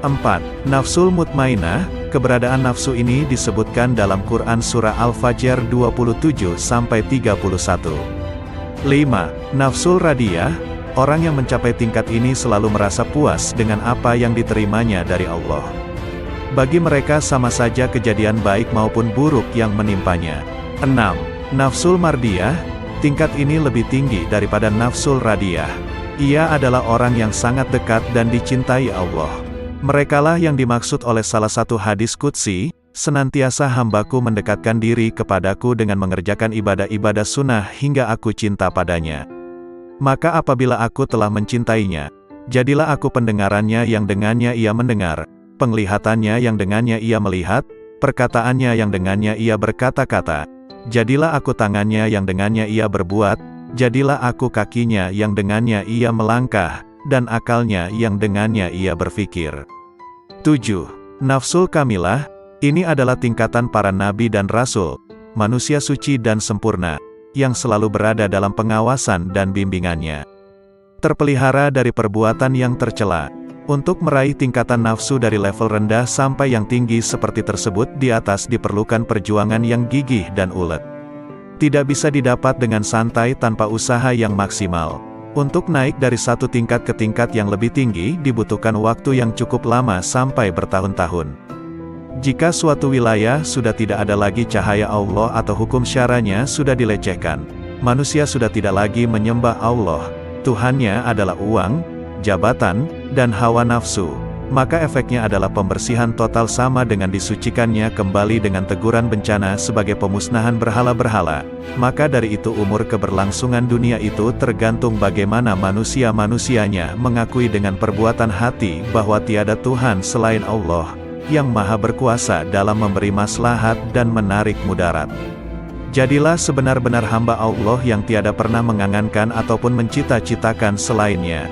4. Nafsul mutmainah, Keberadaan nafsu ini disebutkan dalam Quran Surah Al-Fajr 27-31. 5. Nafsul radiyah. Orang yang mencapai tingkat ini selalu merasa puas dengan apa yang diterimanya dari Allah. Bagi mereka sama saja kejadian baik maupun buruk yang menimpanya. 6. Nafsul mardiyah. Tingkat ini lebih tinggi daripada nafsul radiyah. Ia adalah orang yang sangat dekat dan dicintai Allah. Merekalah yang dimaksud oleh salah satu hadis qudsi, senantiasa hambaku mendekatkan diri kepadaku dengan mengerjakan ibadah-ibadah sunnah hingga aku cinta padanya. Maka apabila aku telah mencintainya, jadilah aku pendengarannya yang dengannya ia mendengar, penglihatannya yang dengannya ia melihat, perkataannya yang dengannya ia berkata-kata. Jadilah aku tangannya yang dengannya ia berbuat, jadilah aku kakinya yang dengannya ia melangkah, dan akalnya yang dengannya ia berfikir. 7. Nafsul kamilah. Ini adalah tingkatan para nabi dan rasul, manusia suci dan sempurna, yang selalu berada dalam pengawasan dan bimbingannya. Terpelihara dari perbuatan yang tercela. Untuk meraih tingkatan nafsu dari level rendah sampai yang tinggi seperti tersebut di atas diperlukan perjuangan yang gigih dan ulet. Tidak bisa didapat dengan santai tanpa usaha yang maksimal. Untuk naik dari satu tingkat ke tingkat yang lebih tinggi dibutuhkan waktu yang cukup lama sampai bertahun-tahun. Jika suatu wilayah sudah tidak ada lagi cahaya Allah atau hukum syaranya sudah dilecehkan, manusia sudah tidak lagi menyembah Allah, Tuhannya adalah uang, jabatan, dan hawa nafsu, maka efeknya adalah pembersihan total sama dengan disucikannya kembali dengan teguran bencana sebagai pemusnahan berhala-berhala. Maka dari itu umur keberlangsungan dunia itu tergantung bagaimana manusia-manusianya mengakui dengan perbuatan hati bahwa tiada Tuhan selain Allah, yang maha berkuasa dalam memberi maslahat dan menarik mudarat. Jadilah sebenar-benar hamba Allah yang tiada pernah mengangankan ataupun mencita-citakan selainnya.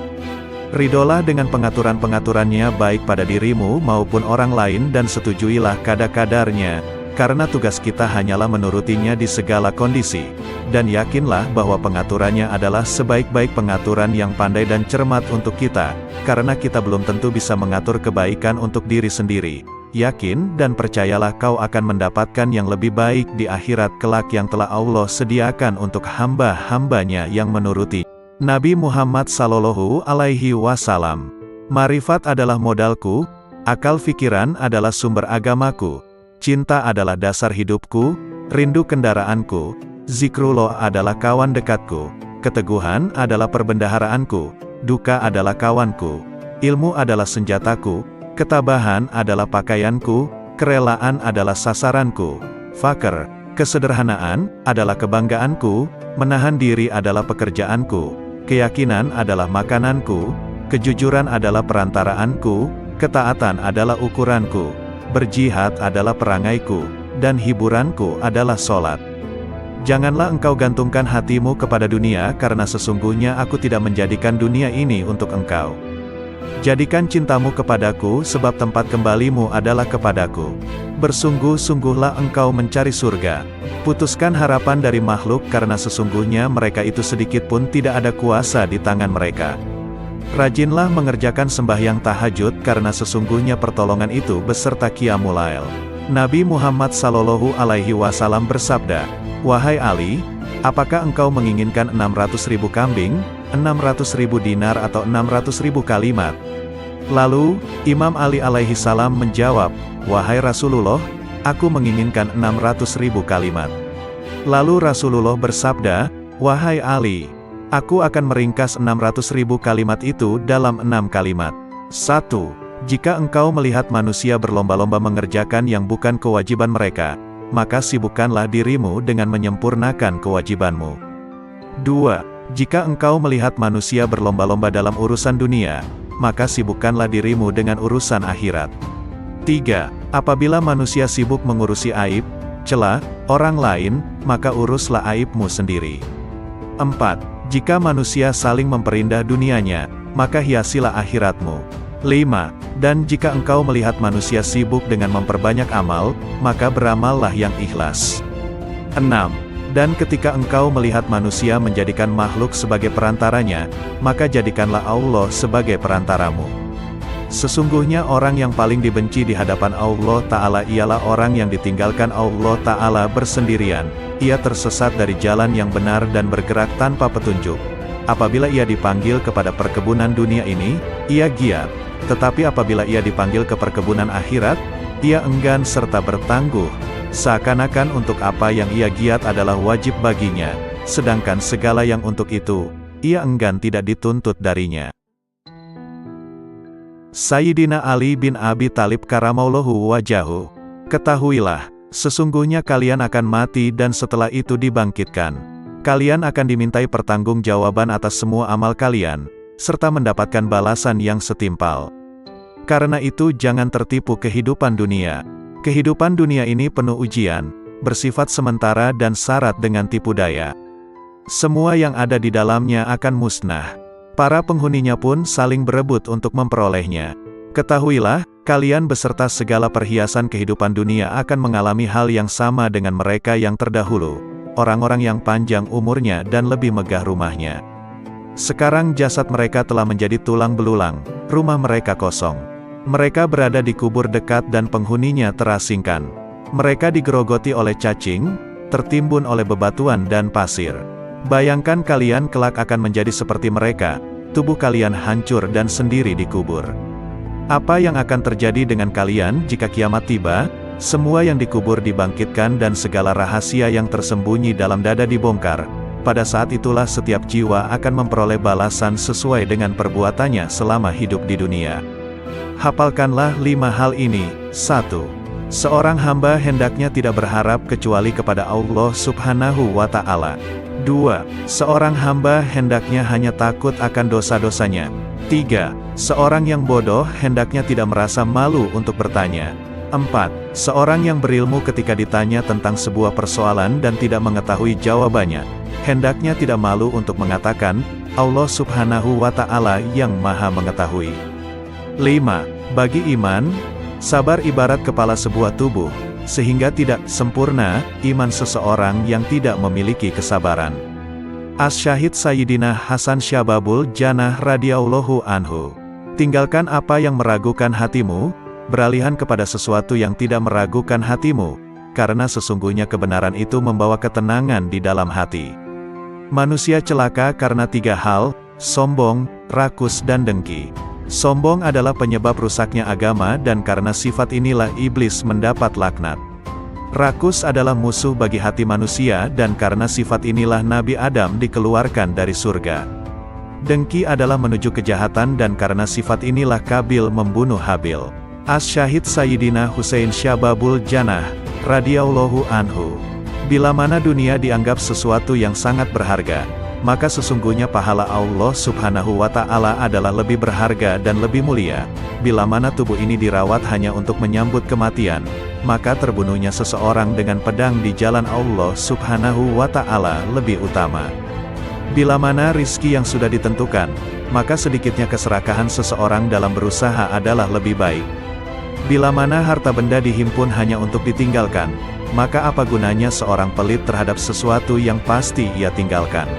Ridolah dengan pengaturan-pengaturannya baik pada dirimu maupun orang lain dan setujuilah kadar-kadarnya, karena tugas kita hanyalah menurutinya di segala kondisi, dan yakinlah bahwa pengaturannya adalah sebaik-baik pengaturan yang pandai dan cermat untuk kita, karena kita belum tentu bisa mengatur kebaikan untuk diri sendiri. Yakin dan percayalah kau akan mendapatkan yang lebih baik di akhirat kelak yang telah Allah sediakan untuk hamba-hambanya yang menuruti. Nabi Muhammad Sallallahu Alaihi Wasallam. Marifat adalah modalku, akal fikiran adalah sumber agamaku, cinta adalah dasar hidupku, rindu kendaraanku, zikrullah adalah kawan dekatku, keteguhan adalah perbendaharaanku, duka adalah kawanku, ilmu adalah senjataku, ketabahan adalah pakaianku, kerelaan adalah sasaranku, fakir, kesederhanaan adalah kebanggaanku, menahan diri adalah pekerjaanku, keyakinan adalah makananku, kejujuran adalah perantaraanku, ketaatan adalah ukuranku, berjihad adalah perangaiku, dan hiburanku adalah sholat. Janganlah engkau gantungkan hatimu kepada dunia karena sesungguhnya aku tidak menjadikan dunia ini untuk engkau. Jadikan cintamu kepadaku sebab tempat kembalimu adalah kepadaku. Bersungguh-sungguhlah engkau mencari surga. Putuskan harapan dari makhluk karena sesungguhnya mereka itu sedikit pun tidak ada kuasa di tangan mereka. Rajinlah mengerjakan sembahyang tahajud karena sesungguhnya pertolongan itu beserta qiyamul lail. Nabi Muhammad Sallallahu Alaihi Wasallam bersabda, "Wahai Ali, apakah engkau menginginkan 600.000 kambing, 600.000 dinar atau 600.000 kalimat?" Lalu, Imam Ali alaihi salam menjawab, "Wahai Rasulullah, aku menginginkan 600.000 kalimat." Lalu Rasulullah bersabda, "Wahai Ali, aku akan meringkas 600.000 kalimat itu dalam 6 kalimat. 1. Jika engkau melihat manusia berlomba-lomba mengerjakan yang bukan kewajiban mereka, maka sibukkanlah dirimu dengan menyempurnakan kewajibanmu. 2. Jika engkau melihat manusia berlomba-lomba dalam urusan dunia, maka sibukkanlah dirimu dengan urusan akhirat. 3. Apabila manusia sibuk mengurusi aib, celah, orang lain, maka uruslah aibmu sendiri. 4. Jika manusia saling memperindah dunianya, maka hiasilah akhiratmu. 5. Dan jika engkau melihat manusia sibuk dengan memperbanyak amal, maka beramallah yang ikhlas. 6. Dan ketika engkau melihat manusia menjadikan makhluk sebagai perantaranya, maka jadikanlah Allah sebagai perantaramu. Sesungguhnya orang yang paling dibenci di hadapan Allah Ta'ala ialah orang yang ditinggalkan Allah Ta'ala bersendirian. Ia tersesat dari jalan yang benar dan bergerak tanpa petunjuk. Apabila ia dipanggil kepada perkebunan dunia ini, ia giat. Tetapi apabila ia dipanggil ke perkebunan akhirat, ia enggan serta bertangguh. Seakan-akan untuk apa yang ia giat adalah wajib baginya, sedangkan segala yang untuk itu, ia enggan tidak dituntut darinya. Sayyidina Ali bin Abi Thalib karamallahu wajahu. Ketahuilah, sesungguhnya kalian akan mati dan setelah itu dibangkitkan. Kalian akan dimintai pertanggungjawaban atas semua amal kalian, serta mendapatkan balasan yang setimpal. Karena itu jangan tertipu kehidupan dunia. Kehidupan dunia ini penuh ujian, bersifat sementara dan syarat dengan tipu daya. Semua yang ada di dalamnya akan musnah. Para penghuninya pun saling berebut untuk memperolehnya. Ketahuilah, kalian beserta segala perhiasan kehidupan dunia akan mengalami hal yang sama dengan mereka yang terdahulu, orang-orang yang panjang umurnya dan lebih megah rumahnya. Sekarang jasad mereka telah menjadi tulang belulang, rumah mereka kosong. Mereka berada di kubur dekat dan penghuninya terasingkan. Mereka digerogoti oleh cacing, tertimbun oleh bebatuan dan pasir. Bayangkan kalian kelak akan menjadi seperti mereka, tubuh kalian hancur dan sendiri dikubur. Apa yang akan terjadi dengan kalian jika kiamat tiba? Semua yang dikubur dibangkitkan dan segala rahasia yang tersembunyi dalam dada dibongkar. Pada saat itulah setiap jiwa akan memperoleh balasan sesuai dengan perbuatannya selama hidup di dunia. Hafalkanlah 5 hal ini. 1. Seorang hamba hendaknya tidak berharap kecuali kepada Allah Subhanahu wa Ta'ala. 2. Seorang hamba hendaknya hanya takut akan dosa-dosanya. 3. Seorang yang bodoh hendaknya tidak merasa malu untuk bertanya. 4. Seorang yang berilmu ketika ditanya tentang sebuah persoalan dan tidak mengetahui jawabannya, hendaknya tidak malu untuk mengatakan, Allah Subhanahu wa Ta'ala yang Maha Mengetahui. 5. Bagi iman, sabar ibarat kepala sebuah tubuh, sehingga tidak sempurna iman seseorang yang tidak memiliki kesabaran. Asy-Syahid Sayyidina Hasan Syababul Jannah radhiyallahu anhu. Tinggalkan apa yang meragukan hatimu, beralihan kepada sesuatu yang tidak meragukan hatimu, karena sesungguhnya kebenaran itu membawa ketenangan di dalam hati. Manusia celaka karena 3 hal, sombong, rakus dan dengki. Sombong adalah penyebab rusaknya agama dan karena sifat inilah iblis mendapat laknat. Rakus adalah musuh bagi hati manusia dan karena sifat inilah Nabi Adam dikeluarkan dari surga. Dengki adalah menuju kejahatan dan karena sifat inilah Kabil membunuh Habil. Asy-Syahid Sayyidina Husain Syababul Jannah radhiyallahu anhu. Bila mana dunia dianggap sesuatu yang sangat berharga, maka sesungguhnya pahala Allah Subhanahu wa Ta'ala adalah lebih berharga dan lebih mulia. Bila mana tubuh ini dirawat hanya untuk menyambut kematian, maka terbunuhnya seseorang dengan pedang di jalan Allah Subhanahu wa Ta'ala lebih utama. Bila mana rizki yang sudah ditentukan, maka sedikitnya keserakahan seseorang dalam berusaha adalah lebih baik. Bila mana harta benda dihimpun hanya untuk ditinggalkan, maka apa gunanya seorang pelit terhadap sesuatu yang pasti ia tinggalkan.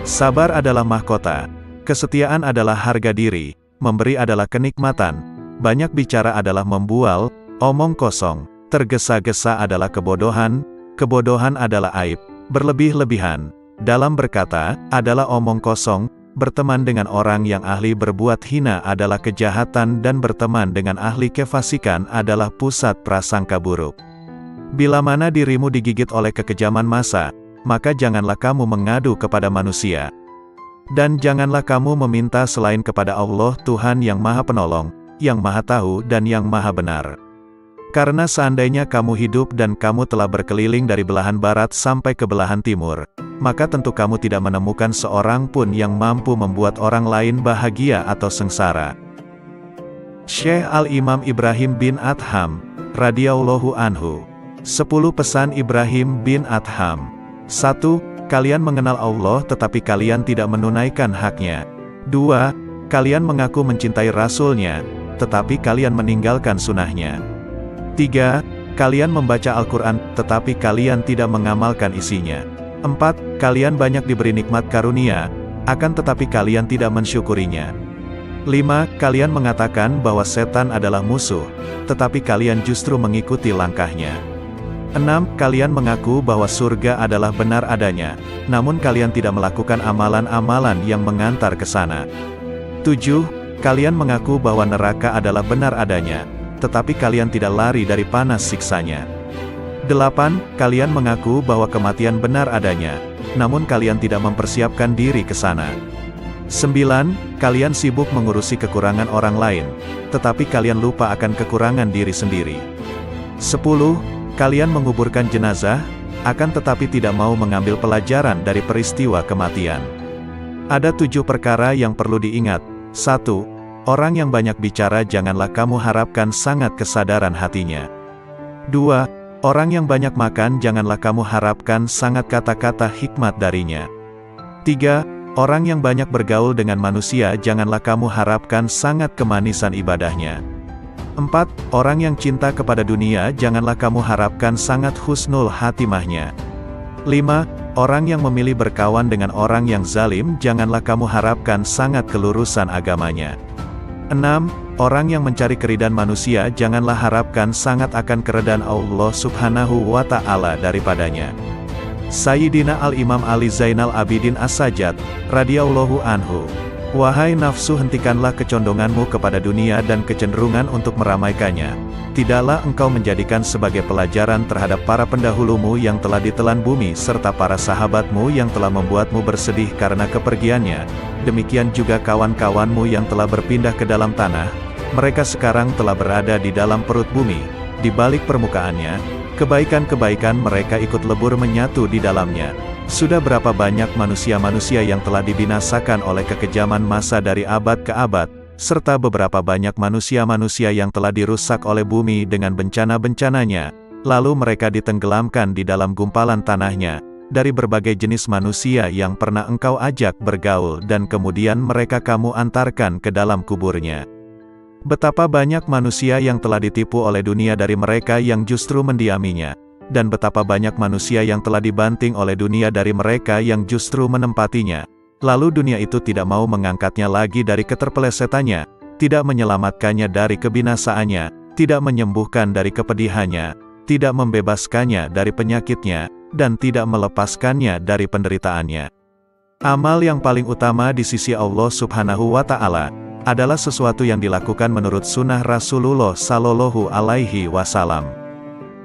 Sabar adalah mahkota, kesetiaan adalah harga diri, memberi adalah kenikmatan, banyak bicara adalah membual, omong kosong, tergesa-gesa adalah kebodohan, kebodohan adalah aib, berlebih-lebihan, dalam berkata, adalah omong kosong, berteman dengan orang yang ahli berbuat hina adalah kejahatan dan berteman dengan ahli kefasikan adalah pusat prasangka buruk. Bila mana dirimu digigit oleh kekejaman massa, maka janganlah kamu mengadu kepada manusia. Dan janganlah kamu meminta selain kepada Allah Tuhan yang Maha Penolong, yang Maha Tahu dan yang Maha Benar. Karena seandainya kamu hidup dan kamu telah berkeliling dari belahan barat sampai ke belahan timur, maka tentu kamu tidak menemukan seorang pun yang mampu membuat orang lain bahagia atau sengsara. Syekh Al-Imam Ibrahim bin Adham radhiyallahu anhu. 10 pesan Ibrahim bin Adham. 1. Kalian mengenal Allah tetapi kalian tidak menunaikan haknya. 2. Kalian mengaku mencintai Rasul-Nya, tetapi kalian meninggalkan sunnahnya. 3. Kalian membaca Al-Quran, tetapi kalian tidak mengamalkan isinya. 4. Kalian banyak diberi nikmat karunia, akan tetapi kalian tidak mensyukurinya. 5. Kalian mengatakan bahwa setan adalah musuh, tetapi kalian justru mengikuti langkahnya. 6. Kalian mengaku bahwa surga adalah benar adanya, namun kalian tidak melakukan amalan-amalan yang mengantar ke sana. 7. Kalian mengaku bahwa neraka adalah benar adanya, tetapi kalian tidak lari dari panas siksanya. 8. Kalian mengaku bahwa kematian benar adanya, namun kalian tidak mempersiapkan diri ke sana. 9. Kalian sibuk mengurusi kekurangan orang lain, tetapi kalian lupa akan kekurangan diri sendiri. 10. Kalian menguburkan jenazah, akan tetapi tidak mau mengambil pelajaran dari peristiwa kematian. Ada 7 perkara yang perlu diingat. 1. Orang yang banyak bicara janganlah kamu harapkan sangat kesadaran hatinya. 2. Orang yang banyak makan janganlah kamu harapkan sangat kata-kata hikmat darinya. 3. Orang yang banyak bergaul dengan manusia janganlah kamu harapkan sangat kemanisan ibadahnya. 4. Orang yang cinta kepada dunia janganlah kamu harapkan sangat husnul hatimahnya. 5. Orang yang memilih berkawan dengan orang yang zalim janganlah kamu harapkan sangat kelurusan agamanya. 6. Orang yang mencari keridhaan manusia janganlah harapkan sangat akan keridhaan Allah Subhanahu wa Ta'ala daripadanya. Sayyidina Al-Imam Ali Zainal Abidin As-Sajjad, radhiyallahu anhu. Wahai nafsu, hentikanlah kecondonganmu kepada dunia dan kecenderungan untuk meramaikannya. Tidaklah engkau menjadikan sebagai pelajaran terhadap para pendahulumu yang telah ditelan bumi serta para sahabatmu yang telah membuatmu bersedih karena kepergiannya. Demikian juga kawan-kawanmu yang telah berpindah ke dalam tanah. Mereka sekarang telah berada di dalam perut bumi, di balik permukaannya. Kebaikan-kebaikan mereka ikut lebur menyatu di dalamnya. Sudah berapa banyak manusia-manusia yang telah dibinasakan oleh kekejaman masa dari abad ke abad, serta beberapa banyak manusia-manusia yang telah dirusak oleh bumi dengan bencana-bencananya, lalu mereka ditenggelamkan di dalam gumpalan tanahnya, dari berbagai jenis manusia yang pernah engkau ajak bergaul dan kemudian mereka kamu antarkan ke dalam kuburnya. Betapa banyak manusia yang telah ditipu oleh dunia dari mereka yang justru mendiaminya, dan betapa banyak manusia yang telah dibanting oleh dunia dari mereka yang justru menempatinya. Lalu dunia itu tidak mau mengangkatnya lagi dari keterpelesetannya, tidak menyelamatkannya dari kebinasaannya, tidak menyembuhkan dari kepedihannya, tidak membebaskannya dari penyakitnya, dan tidak melepaskannya dari penderitaannya. Amal yang paling utama di sisi Allah Subhanahu wa Ta'ala adalah sesuatu yang dilakukan menurut sunnah Rasulullah Sallallahu Alaihi Wasallam.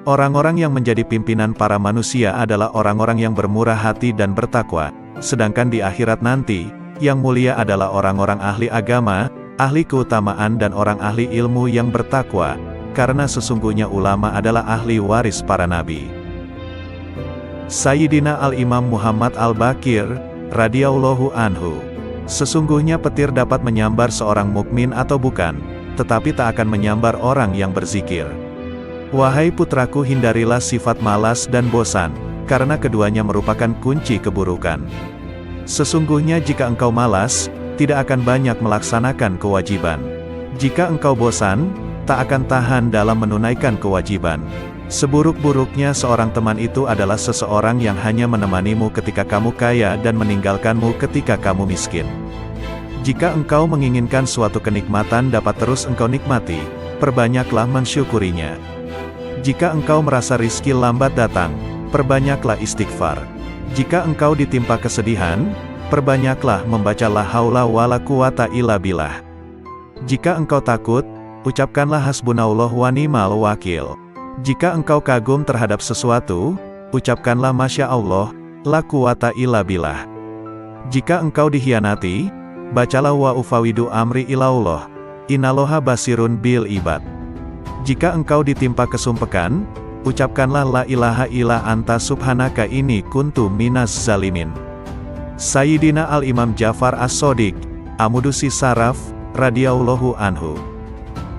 Orang-orang yang menjadi pimpinan para manusia adalah orang-orang yang bermurah hati dan bertakwa, sedangkan di akhirat nanti, yang mulia adalah orang-orang ahli agama, ahli keutamaan dan orang ahli ilmu yang bertakwa, karena sesungguhnya ulama adalah ahli waris para nabi. Sayyidina Al-Imam Muhammad Al-Baqir, radhiyallahu anhu. Sesungguhnya petir dapat menyambar seorang mukmin atau bukan, tetapi tak akan menyambar orang yang berzikir. Wahai putraku, hindarilah sifat malas dan bosan, karena keduanya merupakan kunci keburukan. Sesungguhnya jika engkau malas, tidak akan banyak melaksanakan kewajiban. Jika engkau bosan, tak akan tahan dalam menunaikan kewajiban. Seburuk-buruknya seorang teman itu adalah seseorang yang hanya menemanimu ketika kamu kaya dan meninggalkanmu ketika kamu miskin. Jika engkau menginginkan suatu kenikmatan dapat terus engkau nikmati, perbanyaklah mensyukurinya. Jika engkau merasa rizki lambat datang, perbanyaklah istighfar. Jika engkau ditimpa kesedihan, perbanyaklah membaca la haula wala quwata illa billah. Jika engkau takut, ucapkanlah hasbunallah wa ni'mal wakil. Jika engkau kagum terhadap sesuatu, ucapkanlah Masya Allah, la quwata illa billah. Jika engkau dikhianati, bacalah wa ufawidu amri ilallah, innallaha basirun bil ibad. Jika engkau ditimpa kesumpekan, ucapkanlah la ilaha illa anta subhanaka inni kuntu minas zalimin. Sayyidina Al-Imam Ja'far As-Shadiq, Amudusi Saraf, radhiyallahu anhu.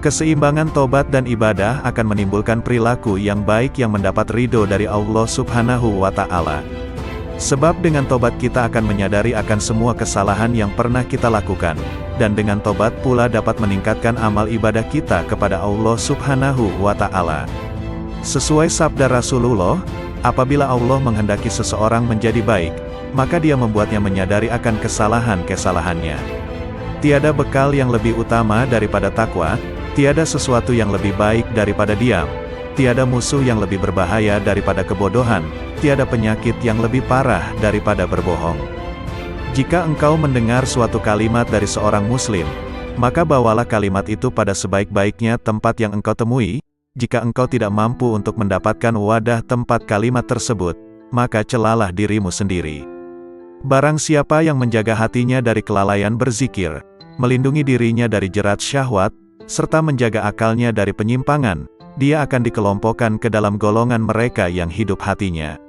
Keseimbangan tobat dan ibadah akan menimbulkan perilaku yang baik yang mendapat ridho dari Allah Subhanahu wa Ta'ala. Sebab dengan tobat kita akan menyadari akan semua kesalahan yang pernah kita lakukan, dan dengan tobat pula dapat meningkatkan amal ibadah kita kepada Allah Subhanahu wa Ta'ala. Sesuai sabda Rasulullah, apabila Allah menghendaki seseorang menjadi baik, maka dia membuatnya menyadari akan kesalahan-kesalahannya. Tiada bekal yang lebih utama daripada takwa, tiada sesuatu yang lebih baik daripada diam, tiada musuh yang lebih berbahaya daripada kebodohan, tiada penyakit yang lebih parah daripada berbohong. Jika engkau mendengar suatu kalimat dari seorang muslim, maka bawalah kalimat itu pada sebaik-baiknya tempat yang engkau temui. Jika engkau tidak mampu untuk mendapatkan wadah tempat kalimat tersebut, maka celalah dirimu sendiri. Barang siapa yang menjaga hatinya dari kelalaian berzikir, melindungi dirinya dari jerat syahwat, serta menjaga akalnya dari penyimpangan, dia akan dikelompokkan ke dalam golongan mereka yang hidup hatinya.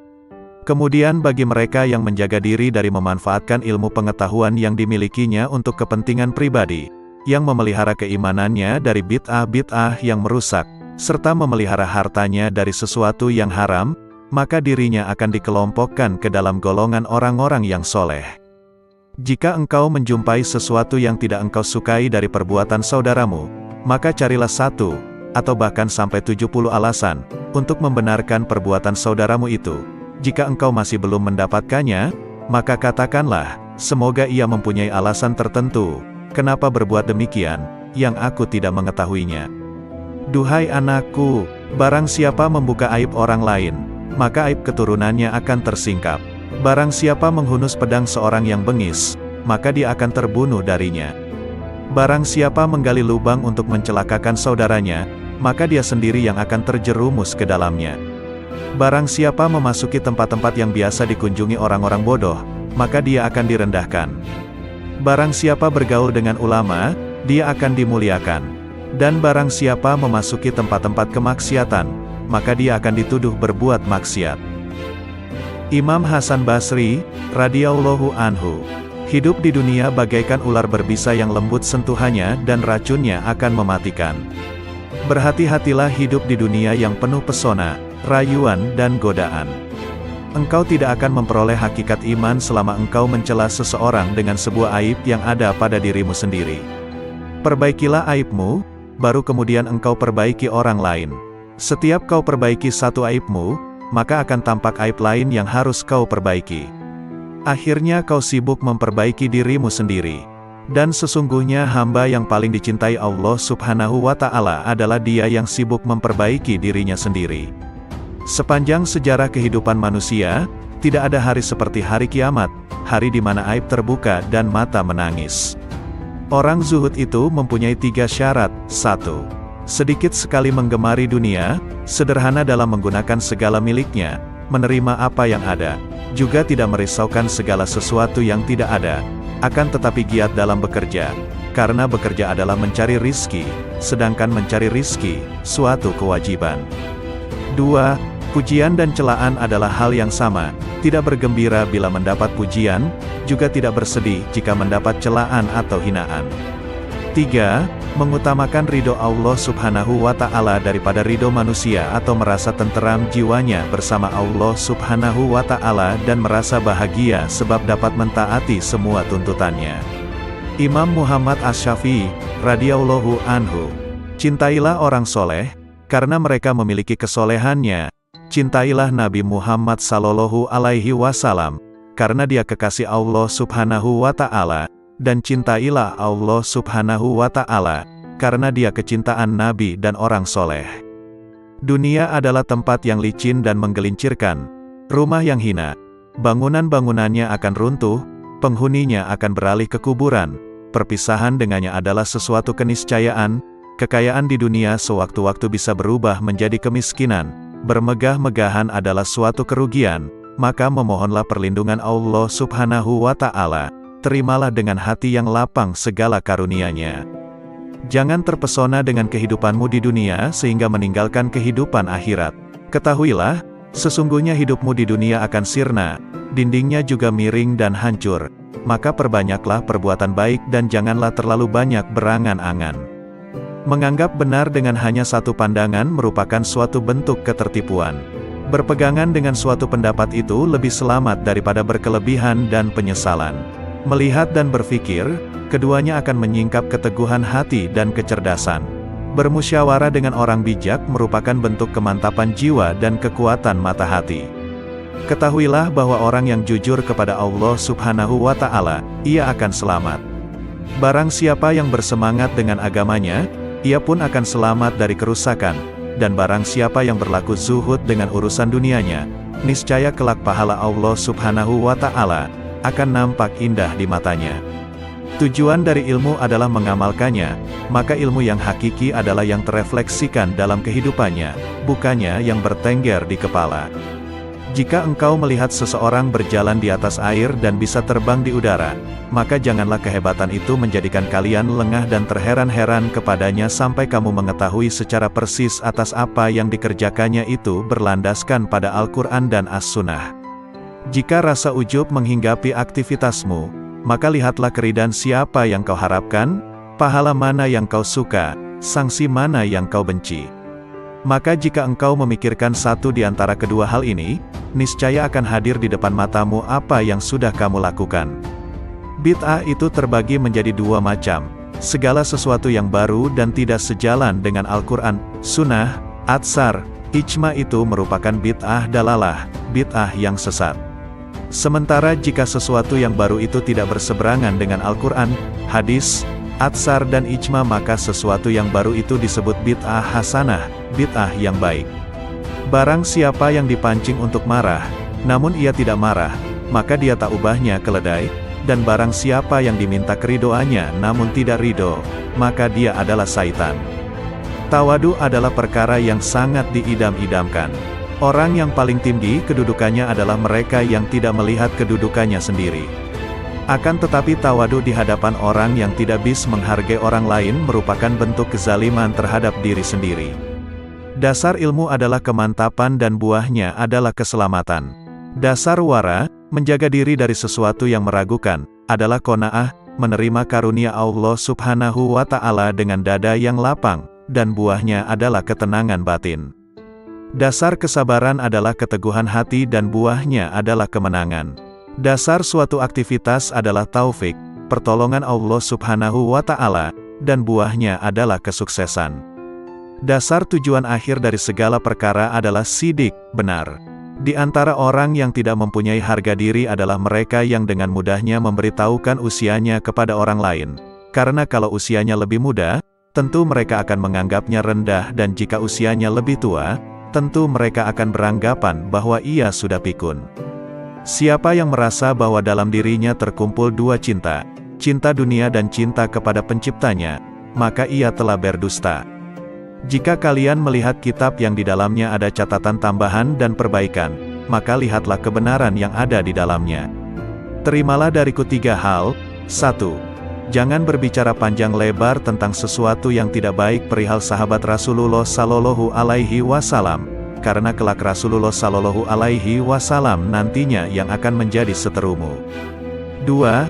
Kemudian bagi mereka yang menjaga diri dari memanfaatkan ilmu pengetahuan yang dimilikinya untuk kepentingan pribadi, yang memelihara keimanannya dari bid'ah-bid'ah yang merusak, serta memelihara hartanya dari sesuatu yang haram, maka dirinya akan dikelompokkan ke dalam golongan orang-orang yang soleh. Jika engkau menjumpai sesuatu yang tidak engkau sukai dari perbuatan saudaramu, maka carilah satu, atau bahkan sampai 70 alasan, untuk membenarkan perbuatan saudaramu itu. Jika engkau masih belum mendapatkannya, maka katakanlah, semoga ia mempunyai alasan tertentu, kenapa berbuat demikian, yang aku tidak mengetahuinya. Duhai anakku, barang siapa membuka aib orang lain, maka aib keturunannya akan tersingkap. Barang siapa menghunus pedang seorang yang bengis, maka dia akan terbunuh darinya. Barang siapa menggali lubang untuk mencelakakan saudaranya, maka dia sendiri yang akan terjerumus ke dalamnya. Barang siapa memasuki tempat-tempat yang biasa dikunjungi orang-orang bodoh, maka dia akan direndahkan. Barang siapa bergaul dengan ulama, dia akan dimuliakan. Dan barang siapa memasuki tempat-tempat kemaksiatan, maka dia akan dituduh berbuat maksiat. Imam Hasan Basri, radhiyallahu anhu, hidup di dunia bagaikan ular berbisa yang lembut sentuhannya dan racunnya akan mematikan. Berhati-hatilah hidup di dunia yang penuh pesona, rayuan dan godaan. Engkau tidak akan memperoleh hakikat iman selama engkau mencela seseorang dengan sebuah aib yang ada pada dirimu sendiri. Perbaikilah aibmu, baru kemudian engkau perbaiki orang lain. Setiap kau perbaiki satu aibmu, maka akan tampak aib lain yang harus kau perbaiki. Akhirnya kau sibuk memperbaiki dirimu sendiri. Dan sesungguhnya hamba yang paling dicintai Allah Subhanahu wa Ta'ala adalah dia yang sibuk memperbaiki dirinya sendiri. Sepanjang sejarah kehidupan manusia, tidak ada hari seperti hari kiamat, hari di mana aib terbuka dan mata menangis. Orang zuhud itu mempunyai 3 syarat. 1. Sedikit sekali menggemari dunia, sederhana dalam menggunakan segala miliknya, menerima apa yang ada, juga tidak merisaukan segala sesuatu yang tidak ada, akan tetapi giat dalam bekerja, karena bekerja adalah mencari rizki, sedangkan mencari rizki, suatu kewajiban. 2. Pujian dan celaan adalah hal yang sama, tidak bergembira bila mendapat pujian, juga tidak bersedih jika mendapat celaan atau hinaan. 3. Mengutamakan ridho Allah Subhanahu wa Ta'ala daripada ridho manusia atau merasa tenteram jiwanya bersama Allah Subhanahu wa Ta'ala dan merasa bahagia sebab dapat mentaati semua tuntutannya. Imam Muhammad Asy-Syafi'i, radhiyallahu anhu, cintailah orang soleh, karena mereka memiliki kesolehannya. Cintailah Nabi Muhammad sallallahu alaihi wasallam, karena dia kekasih Allah Subhanahu wa Ta'ala. Dan cintailah Allah Subhanahu wa Ta'ala, karena dia kecintaan Nabi dan orang soleh. Dunia adalah tempat yang licin dan menggelincirkan, rumah yang hina, bangunan-bangunannya akan runtuh, penghuninya akan beralih ke kuburan, perpisahan dengannya adalah sesuatu keniscayaan, kekayaan di dunia sewaktu-waktu bisa berubah menjadi kemiskinan, bermegah-megahan adalah suatu kerugian, maka memohonlah perlindungan Allah Subhanahu wa Ta'ala. Terimalah dengan hati yang lapang segala karunia-Nya. Jangan terpesona dengan kehidupanmu di dunia sehingga meninggalkan kehidupan akhirat. Ketahuilah, sesungguhnya hidupmu di dunia akan sirna, dindingnya juga miring dan hancur. Maka perbanyaklah perbuatan baik dan janganlah terlalu banyak berangan-angan. Menganggap benar dengan hanya satu pandangan merupakan suatu bentuk ketertipuan. Berpegangan dengan suatu pendapat itu lebih selamat daripada berkelebihan dan penyesalan. Melihat dan berpikir, keduanya akan menyingkap keteguhan hati dan kecerdasan. Bermusyawarah dengan orang bijak merupakan bentuk kemantapan jiwa dan kekuatan mata hati. Ketahuilah bahwa orang yang jujur kepada Allah Subhanahu wa Ta'ala, ia akan selamat. Barang siapa yang bersemangat dengan agamanya, ia pun akan selamat dari kerusakan, dan barang siapa yang berlaku zuhud dengan urusan dunianya, niscaya kelak pahala Allah Subhanahu wa Ta'ala akan nampak indah di matanya. Tujuan dari ilmu adalah mengamalkannya, maka ilmu yang hakiki adalah yang terefleksikan dalam kehidupannya, bukannya yang bertengger di kepala. Jika engkau melihat seseorang berjalan di atas air dan bisa terbang di udara, maka janganlah kehebatan itu menjadikan kalian lengah dan terheran-heran kepadanya sampai kamu mengetahui secara persis atas apa yang dikerjakannya itu berlandaskan pada Al-Quran dan As-Sunnah. Jika rasa ujub menghinggapi aktivitasmu, maka lihatlah keridhaan siapa yang kau harapkan, pahala mana yang kau suka, sanksi mana yang kau benci. Maka jika engkau memikirkan satu di antara kedua hal ini, niscaya akan hadir di depan matamu apa yang sudah kamu lakukan. Bid'ah itu terbagi menjadi dua macam, segala sesuatu yang baru dan tidak sejalan dengan Al-Quran, Sunnah, Atsar, Ijma itu merupakan bid'ah dalalah, bid'ah yang sesat. Sementara jika sesuatu yang baru itu tidak berseberangan dengan Al-Quran, hadis, Atsar dan Ijma maka sesuatu yang baru itu disebut bid'ah hasanah, bid'ah yang baik. Barang siapa yang dipancing untuk marah, namun ia tidak marah, maka dia tak ubahnya keledai, dan barang siapa yang diminta keridoannya namun tidak ridho, maka dia adalah syaitan. Tawadu adalah perkara yang sangat diidam-idamkan. Orang yang paling tinggi kedudukannya adalah mereka yang tidak melihat kedudukannya sendiri. Akan tetapi tawadu di hadapan orang yang tidak bisa menghargai orang lain merupakan bentuk kezaliman terhadap diri sendiri. Dasar ilmu adalah kemantapan dan buahnya adalah keselamatan. Dasar wara, menjaga diri dari sesuatu yang meragukan, adalah qanaah, menerima karunia Allah Subhanahu wa Ta'ala dengan dada yang lapang, dan buahnya adalah ketenangan batin. Dasar kesabaran adalah keteguhan hati dan buahnya adalah kemenangan. Dasar suatu aktivitas adalah taufik, pertolongan Allah Subhanahu wa Ta'ala, dan buahnya adalah kesuksesan. Dasar tujuan akhir dari segala perkara adalah sidik, benar. Di antara orang yang tidak mempunyai harga diri adalah mereka yang dengan mudahnya memberitahukan usianya kepada orang lain. Karena kalau usianya lebih muda, tentu mereka akan menganggapnya rendah dan jika usianya lebih tua, tentu mereka akan beranggapan bahwa ia sudah pikun. Siapa yang merasa bahwa dalam dirinya terkumpul dua cinta, cinta dunia dan cinta kepada penciptanya, maka ia telah berdusta. Jika kalian melihat kitab yang di dalamnya ada catatan tambahan dan perbaikan, maka lihatlah kebenaran yang ada di dalamnya. Terimalah dariku 3 hal. 1. Jangan berbicara panjang lebar tentang sesuatu yang tidak baik perihal sahabat Rasulullah Sallallahu Alaihi Wasallam, karena kelak Rasulullah Sallallahu Alaihi Wasallam nantinya yang akan menjadi seterumu. 2.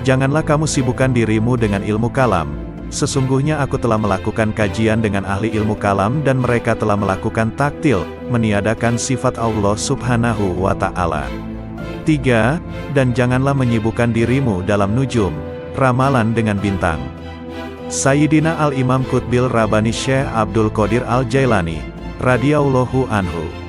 Janganlah kamu sibukkan dirimu dengan ilmu kalam. Sesungguhnya aku telah melakukan kajian dengan ahli ilmu kalam dan mereka telah melakukan taktil, meniadakan sifat Allah Subhanahu wa Ta'ala. 3. Dan janganlah menyibukkan dirimu dalam nujum, ramalan dengan bintang. Sayyidina Al-Imam Qutbil Rabbani Syekh Abdul Qadir Al-Jailani, radhiyallahu anhu.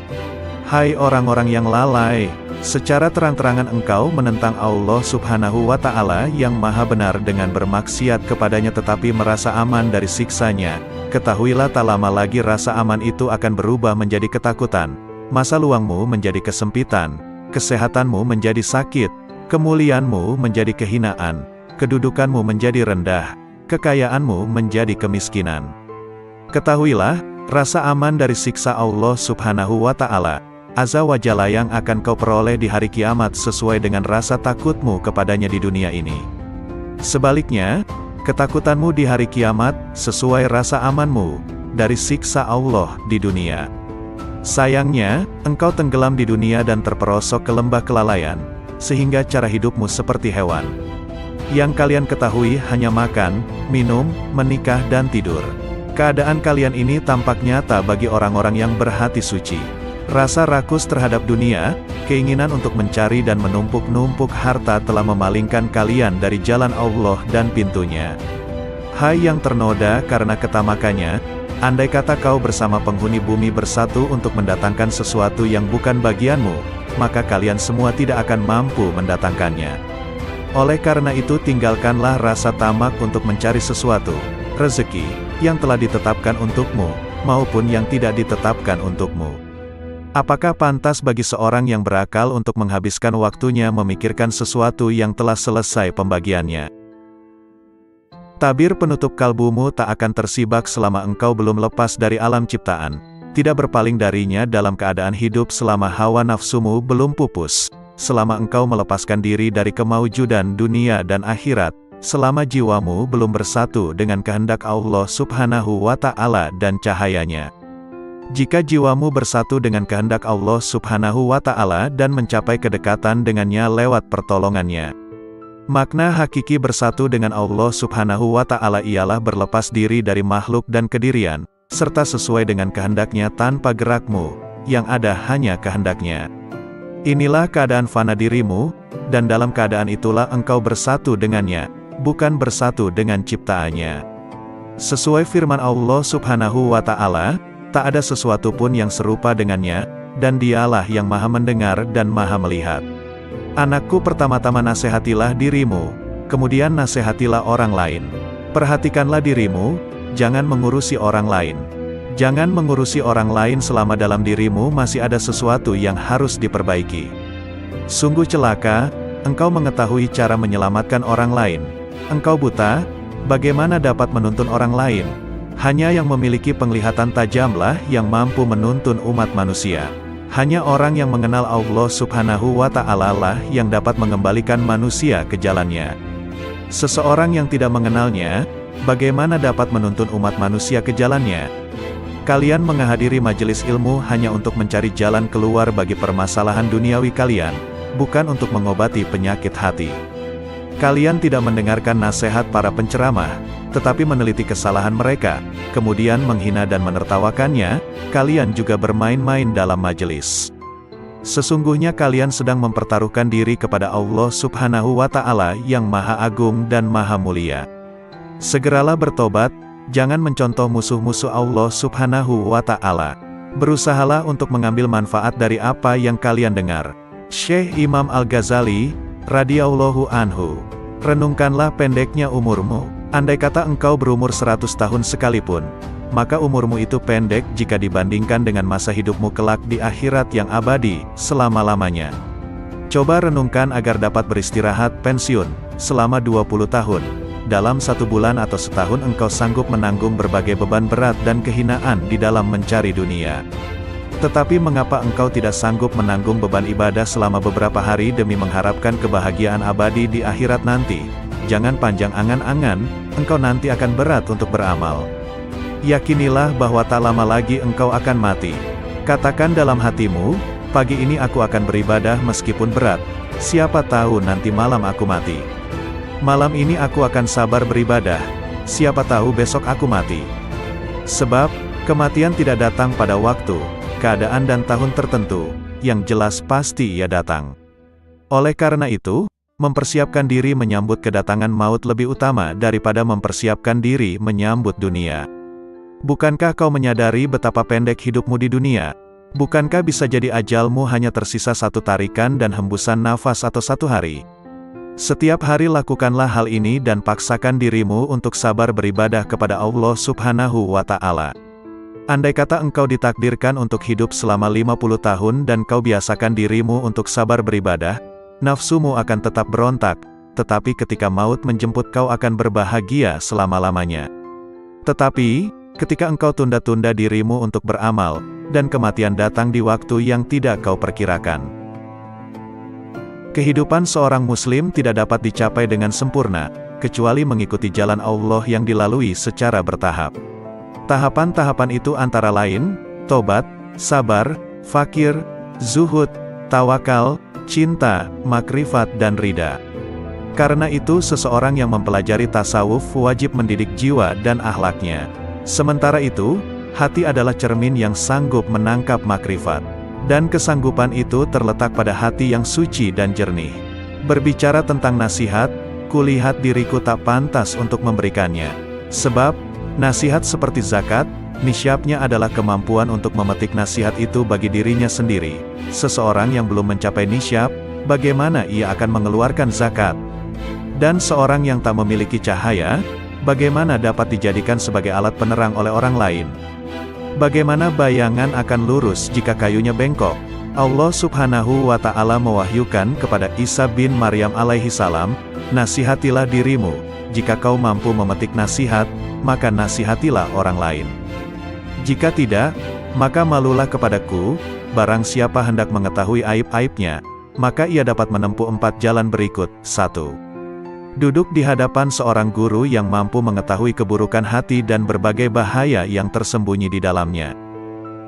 Hai orang-orang yang lalai, secara terang-terangan engkau menentang Allah Subhanahu wa Ta'ala yang maha benar dengan bermaksiat kepadanya tetapi merasa aman dari siksanya. Ketahuilah tak lama lagi rasa aman itu akan berubah menjadi ketakutan, masa luangmu menjadi kesempitan, kesehatanmu menjadi sakit, kemuliaanmu menjadi kehinaan, kedudukanmu menjadi rendah, kekayaanmu menjadi kemiskinan. Ketahuilah, rasa aman dari siksa Allah Subhanahu wa Ta'ala Azza wa Jalla yang akan kau peroleh di hari kiamat sesuai dengan rasa takutmu kepadanya di dunia ini. Sebaliknya, ketakutanmu di hari kiamat sesuai rasa amanmu dari siksa Allah di dunia. Sayangnya, engkau tenggelam di dunia dan terperosok ke lembah kelalaian, sehingga cara hidupmu seperti hewan. Yang kalian ketahui hanya makan, minum, menikah dan tidur. Keadaan kalian ini tampak nyata bagi orang-orang yang berhati suci. Rasa rakus terhadap dunia, keinginan untuk mencari dan menumpuk-numpuk harta telah memalingkan kalian dari jalan Allah dan pintunya. Hai yang ternoda karena ketamakannya, andai kata kau bersama penghuni bumi bersatu untuk mendatangkan sesuatu yang bukan bagianmu, maka kalian semua tidak akan mampu mendatangkannya. Oleh karena itu tinggalkanlah rasa tamak untuk mencari sesuatu, rezeki, yang telah ditetapkan untukmu, maupun yang tidak ditetapkan untukmu. Apakah pantas bagi seorang yang berakal untuk menghabiskan waktunya memikirkan sesuatu yang telah selesai pembagiannya? Tabir penutup kalbumu tak akan tersibak selama engkau belum lepas dari alam ciptaan, tidak berpaling darinya dalam keadaan hidup selama hawa nafsumu belum pupus, selama engkau melepaskan diri dari kemaujudan dunia dan akhirat, selama jiwamu belum bersatu dengan kehendak Allah Subhanahu wa Ta'ala dan cahayanya. Jika jiwamu bersatu dengan kehendak Allah Subhanahu wa Ta'ala dan mencapai kedekatan dengannya lewat pertolongannya, makna hakiki bersatu dengan Allah Subhanahu wa Ta'ala ialah berlepas diri dari makhluk dan kedirian, serta sesuai dengan kehendaknya tanpa gerakmu, yang ada hanya kehendaknya. Inilah keadaan fana dirimu, dan dalam keadaan itulah engkau bersatu dengannya, bukan bersatu dengan ciptaannya. Sesuai firman Allah Subhanahu wa Ta'ala, tak ada sesuatu pun yang serupa dengannya, dan dialah yang maha mendengar dan maha melihat. Anakku, pertama-tama nasihatilah dirimu, kemudian nasihatilah orang lain. Perhatikanlah dirimu, jangan mengurusi orang lain. Jangan mengurusi orang lain selama dalam dirimu masih ada sesuatu yang harus diperbaiki. Sungguh celaka, engkau mengetahui cara menyelamatkan orang lain. Engkau buta, bagaimana dapat menuntun orang lain? Hanya yang memiliki penglihatan tajamlah yang mampu menuntun umat manusia. Hanya orang yang mengenal Allah Subhanahu wa Ta'ala lah yang dapat mengembalikan manusia ke jalannya. Seseorang yang tidak mengenalnya, bagaimana dapat menuntun umat manusia ke jalannya? Kalian menghadiri majelis ilmu hanya untuk mencari jalan keluar bagi permasalahan duniawi kalian, bukan untuk mengobati penyakit hati. Kalian tidak mendengarkan nasihat para penceramah, tetapi meneliti kesalahan mereka, kemudian menghina dan menertawakannya. Kalian juga bermain-main dalam majelis. Sesungguhnya kalian sedang mempertaruhkan diri kepada Allah Subhanahu wa Ta'ala yang Maha Agung dan Maha Mulia. Segeralah bertobat, jangan mencontoh musuh-musuh Allah Subhanahu wa Ta'ala. Berusahalah untuk mengambil manfaat dari apa yang kalian dengar. Syekh Imam Al-Ghazali, radhiyallahu anhu. Renungkanlah pendeknya umurmu. Andai kata engkau berumur 100 tahun sekalipun, maka umurmu itu pendek jika dibandingkan dengan masa hidupmu kelak di akhirat yang abadi, selama-lamanya. Coba renungkan agar dapat beristirahat pensiun selama 20 tahun. Dalam 1 bulan atau setahun engkau sanggup menanggung berbagai beban berat dan kehinaan di dalam mencari dunia. Tetapi mengapa engkau tidak sanggup menanggung beban ibadah selama beberapa hari demi mengharapkan kebahagiaan abadi di akhirat nanti? Jangan panjang angan-angan, engkau nanti akan berat untuk beramal. Yakinilah bahwa tak lama lagi engkau akan mati. Katakan dalam hatimu, pagi ini aku akan beribadah meskipun berat. Siapa tahu nanti malam aku mati. Malam ini aku akan sabar beribadah. Siapa tahu besok aku mati. Sebab, kematian tidak datang pada waktu, keadaan dan tahun tertentu, yang jelas pasti ia datang. Oleh karena itu, mempersiapkan diri menyambut kedatangan maut lebih utama daripada mempersiapkan diri menyambut dunia. Bukankah kau menyadari betapa pendek hidupmu di dunia? Bukankah bisa jadi ajalmu hanya tersisa 1 tarikan dan hembusan nafas atau 1 hari? Setiap hari lakukanlah hal ini dan paksakan dirimu untuk sabar beribadah kepada Allah Subhanahu wa Ta'ala. Andai kata engkau ditakdirkan untuk hidup selama 50 tahun dan kau biasakan dirimu untuk sabar beribadah, nafsumu akan tetap berontak, tetapi ketika maut menjemput kau akan berbahagia selama-lamanya. Tetapi, ketika engkau tunda-tunda dirimu untuk beramal, dan kematian datang di waktu yang tidak kau perkirakan. Kehidupan seorang muslim tidak dapat dicapai dengan sempurna, kecuali mengikuti jalan Allah yang dilalui secara bertahap. Tahapan-tahapan itu antara lain, tobat, sabar, fakir, zuhud, tawakal, cinta, makrifat dan ridha. Karena itu seseorang yang mempelajari tasawuf wajib mendidik jiwa dan akhlaknya. Sementara itu, hati adalah cermin yang sanggup menangkap makrifat. Dan kesanggupan itu terletak pada hati yang suci dan jernih. Berbicara tentang nasihat, kulihat diriku tak pantas untuk memberikannya. Sebab, nasihat seperti zakat, nisyabnya adalah kemampuan untuk memetik nasihat itu bagi dirinya sendiri. Seseorang yang belum mencapai nisyab, bagaimana ia akan mengeluarkan zakat? Dan seorang yang tak memiliki cahaya, bagaimana dapat dijadikan sebagai alat penerang oleh orang lain? Bagaimana bayangan akan lurus jika kayunya bengkok? Allah Subhanahu wa Ta'ala mewahyukan kepada Isa bin Maryam alaihi salam, "Nasihatilah dirimu, jika kau mampu memetik nasihat, maka nasihatilah orang lain. Jika tidak, maka malulah kepadaku. Barang siapa hendak mengetahui aib-aibnya, maka ia dapat menempuh 4 jalan berikut. 1. Duduk di hadapan seorang guru yang mampu mengetahui keburukan hati dan berbagai bahaya yang tersembunyi di dalamnya.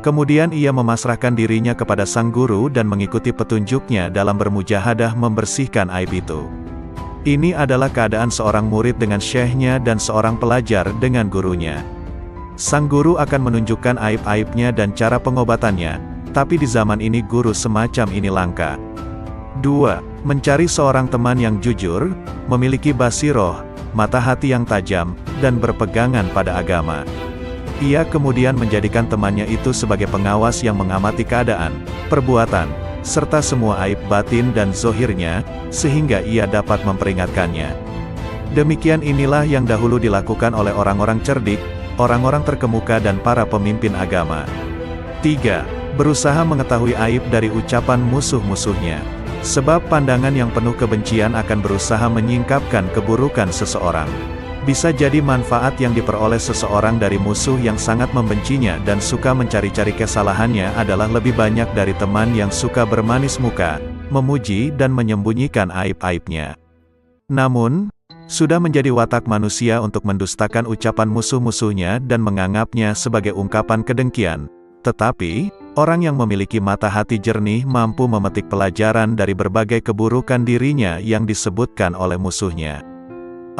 Kemudian ia memasrahkan dirinya kepada sang guru dan mengikuti petunjuknya dalam bermujahadah membersihkan aib itu. Ini adalah keadaan seorang murid dengan syekhnya dan seorang pelajar dengan gurunya. Sang guru akan menunjukkan aib-aibnya dan cara pengobatannya, tapi di zaman ini guru semacam ini langka. 2. Mencari seorang teman yang jujur, memiliki basiroh, mata hati yang tajam, dan berpegangan pada agama. Ia kemudian menjadikan temannya itu sebagai pengawas yang mengamati keadaan, perbuatan, serta semua aib batin dan zohirnya, sehingga ia dapat memperingatkannya. Demikian inilah yang dahulu dilakukan oleh orang-orang cerdik, orang-orang terkemuka dan para pemimpin agama. 3. Berusaha mengetahui aib dari ucapan musuh-musuhnya. Sebab pandangan yang penuh kebencian akan berusaha menyingkapkan keburukan seseorang. Bisa jadi manfaat yang diperoleh seseorang dari musuh yang sangat membencinya dan suka mencari-cari kesalahannya adalah lebih banyak dari teman yang suka bermanis muka, memuji dan menyembunyikan aib-aibnya. Namun, sudah menjadi watak manusia untuk mendustakan ucapan musuh-musuhnya dan menganggapnya sebagai ungkapan kedengkian. Tetapi, orang yang memiliki mata hati jernih mampu memetik pelajaran dari berbagai keburukan dirinya yang disebutkan oleh musuhnya.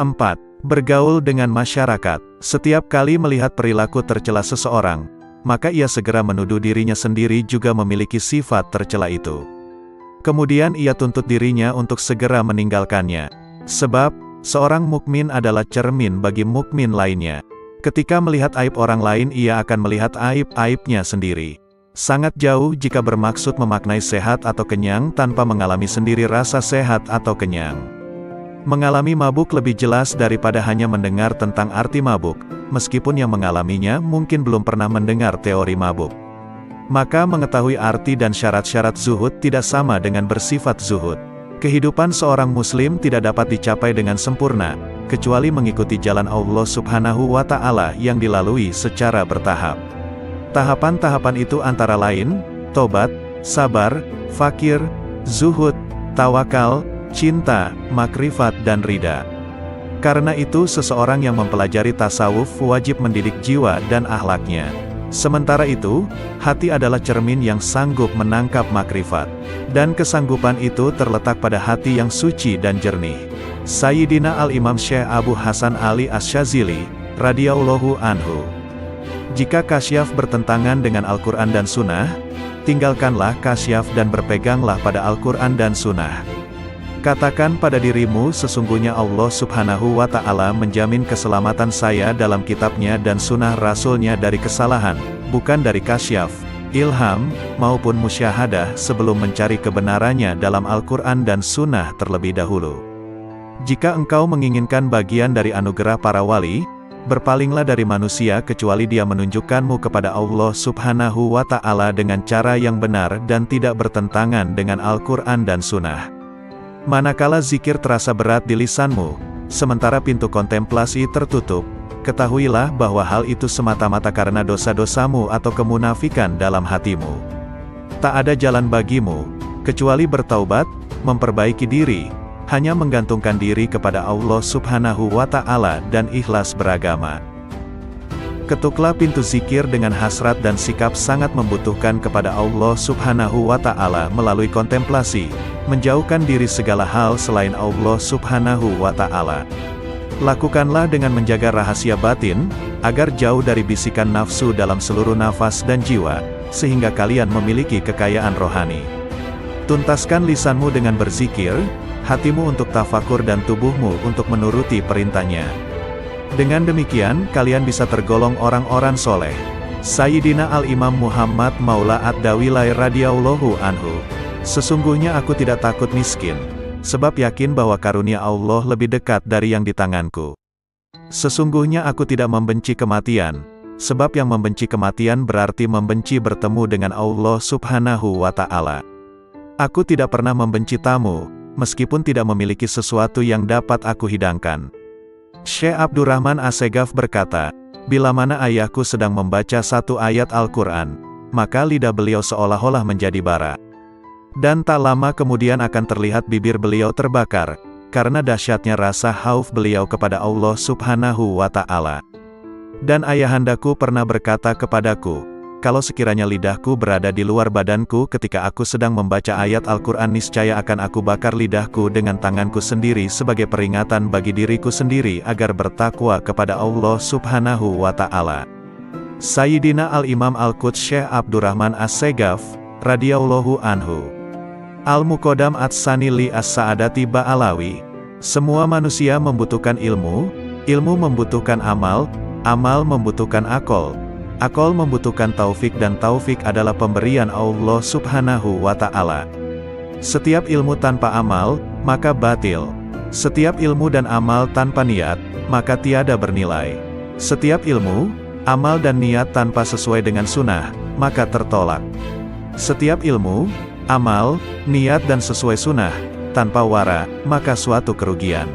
4. Bergaul dengan masyarakat. Setiap kali melihat perilaku tercela seseorang, maka ia segera menuduh dirinya sendiri juga memiliki sifat tercela itu. Kemudian ia tuntut dirinya untuk segera meninggalkannya. Sebab, seorang mukmin adalah cermin bagi mukmin lainnya. Ketika melihat aib orang lain ia akan melihat aib-aibnya sendiri. Sangat jauh jika bermaksud memaknai sehat atau kenyang tanpa mengalami sendiri rasa sehat atau kenyang. Mengalami mabuk lebih jelas daripada hanya mendengar tentang arti mabuk, meskipun yang mengalaminya mungkin belum pernah mendengar teori mabuk. Maka mengetahui arti dan syarat-syarat zuhud tidak sama dengan bersifat zuhud. Kehidupan seorang muslim tidak dapat dicapai dengan sempurna, kecuali mengikuti jalan Allah Subhanahu wa Ta'ala yang dilalui secara bertahap. Tahapan-tahapan itu antara lain, tobat, sabar, fakir, zuhud, tawakal, cinta, makrifat dan ridha. Karena itu seseorang yang mempelajari tasawuf wajib mendidik jiwa dan akhlaknya. Sementara itu, hati adalah cermin yang sanggup menangkap makrifat. Dan kesanggupan itu terletak pada hati yang suci dan jernih. Sayyidina Al-Imam Syekh Abu Hasan Ali Asy-Syadzili, radhiyallahu anhu. Jika kasyaf bertentangan dengan Al-Quran dan Sunnah, tinggalkanlah kasyaf dan berpeganglah pada Al-Quran dan Sunnah. Katakan pada dirimu sesungguhnya Allah Subhanahu wa Ta'ala menjamin keselamatan saya dalam kitabnya dan sunnah rasulnya dari kesalahan, bukan dari kasyaf, ilham, maupun musyahadah sebelum mencari kebenarannya dalam Al-Quran dan Sunnah terlebih dahulu. Jika engkau menginginkan bagian dari anugerah para wali, berpalinglah dari manusia kecuali dia menunjukkanmu kepada Allah Subhanahu wa Ta'ala dengan cara yang benar dan tidak bertentangan dengan Al-Quran dan Sunnah. Manakala zikir terasa berat di lisanmu, sementara pintu kontemplasi tertutup, ketahuilah bahwa hal itu semata-mata karena dosa-dosamu atau kemunafikan dalam hatimu. Tak ada jalan bagimu, kecuali bertaubat, memperbaiki diri, hanya menggantungkan diri kepada Allah Subhanahu wa Ta'ala dan ikhlas beragama. Ketuklah pintu zikir dengan hasrat dan sikap sangat membutuhkan kepada Allah Subhanahu wa Ta'ala melalui kontemplasi, menjauhkan diri segala hal selain Allah Subhanahu wa Ta'ala. Lakukanlah dengan menjaga rahasia batin, agar jauh dari bisikan nafsu dalam seluruh nafas dan jiwa, sehingga kalian memiliki kekayaan rohani. Tuntaskan lisanmu dengan berzikir, hatimu untuk tafakur dan tubuhmu untuk menuruti perintahnya. Dengan demikian, kalian bisa tergolong orang-orang soleh. Sayyidina Al-Imam Muhammad Maula Ad-Dawilai radhiyallahu anhu. Sesungguhnya aku tidak takut miskin. sebab yakin bahwa karunia Allah lebih dekat dari yang di tanganku. Sesungguhnya aku tidak membenci kematian, sebab yang membenci kematian berarti membenci bertemu dengan Allah Subhanahu wa Ta'ala. Aku tidak pernah membenci tamu, meskipun tidak memiliki sesuatu yang dapat aku hidangkan. Syekh Abdurrahman Assegaf berkata, bila mana ayahku sedang membaca satu ayat Al-Quran, maka lidah beliau seolah-olah menjadi bara. Dan tak lama kemudian akan terlihat bibir beliau terbakar, karena dahsyatnya rasa khauf beliau kepada Allah Subhanahu wa Ta'ala. Dan ayahandaku pernah berkata kepadaku, kalau sekiranya lidahku berada di luar badanku ketika aku sedang membaca ayat Al-Quran, niscaya akan aku bakar lidahku dengan tanganku sendiri sebagai peringatan bagi diriku sendiri agar bertakwa kepada Allah Subhanahu wa Ta'ala. Sayyidina Al-Imam Al-Quds Syekh Abdurrahman Assegaf, radhiyallahu anhu. Al-Muqaddam Ats-Tsani li As-Sa'adati Ba'alawi. Semua manusia membutuhkan ilmu, ilmu membutuhkan amal, amal membutuhkan akal, akal membutuhkan taufik, dan taufik adalah pemberian Allah Subhanahu wa Ta'ala. Setiap ilmu tanpa amal, maka batil. Setiap ilmu dan amal tanpa niat, maka tiada bernilai. Setiap ilmu, amal dan niat tanpa sesuai dengan sunnah, maka tertolak. Setiap ilmu, amal, niat dan sesuai sunnah, tanpa wara, maka suatu kerugian.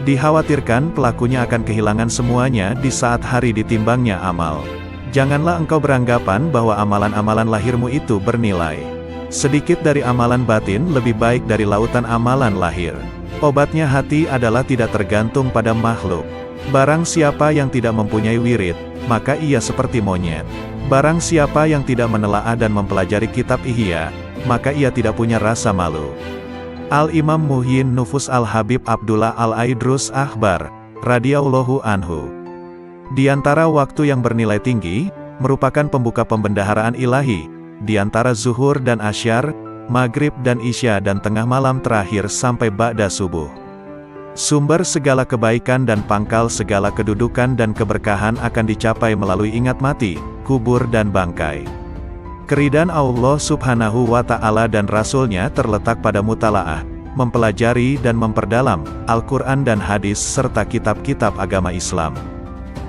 Dikhawatirkan pelakunya akan kehilangan semuanya di saat hari ditimbangnya amal. Janganlah engkau beranggapan bahwa amalan-amalan lahirmu itu bernilai. Sedikit dari amalan batin lebih baik dari lautan amalan lahir. Obatnya hati adalah tidak tergantung pada makhluk. Barang siapa yang tidak mempunyai wirid, maka ia seperti monyet. Barang siapa yang tidak menelaah dan mempelajari kitab Ihya, maka ia tidak punya rasa malu. Al-Imam Muhyin Nufus Al-Habib Abdullah Al-Aidrus Akhbar, radhiyallahu anhu. Di antara waktu yang bernilai tinggi, merupakan pembuka pembendaharaan ilahi, di antara zuhur dan asyar, maghrib dan isya, dan tengah malam terakhir sampai ba'da subuh. Sumber segala kebaikan dan pangkal segala kedudukan dan keberkahan akan dicapai melalui ingat mati, kubur dan bangkai. Keridhaan Allah Subhanahu wa Ta'ala dan Rasul-Nya terletak pada mutalaah, mempelajari dan memperdalam Al-Quran dan hadis serta kitab-kitab agama Islam.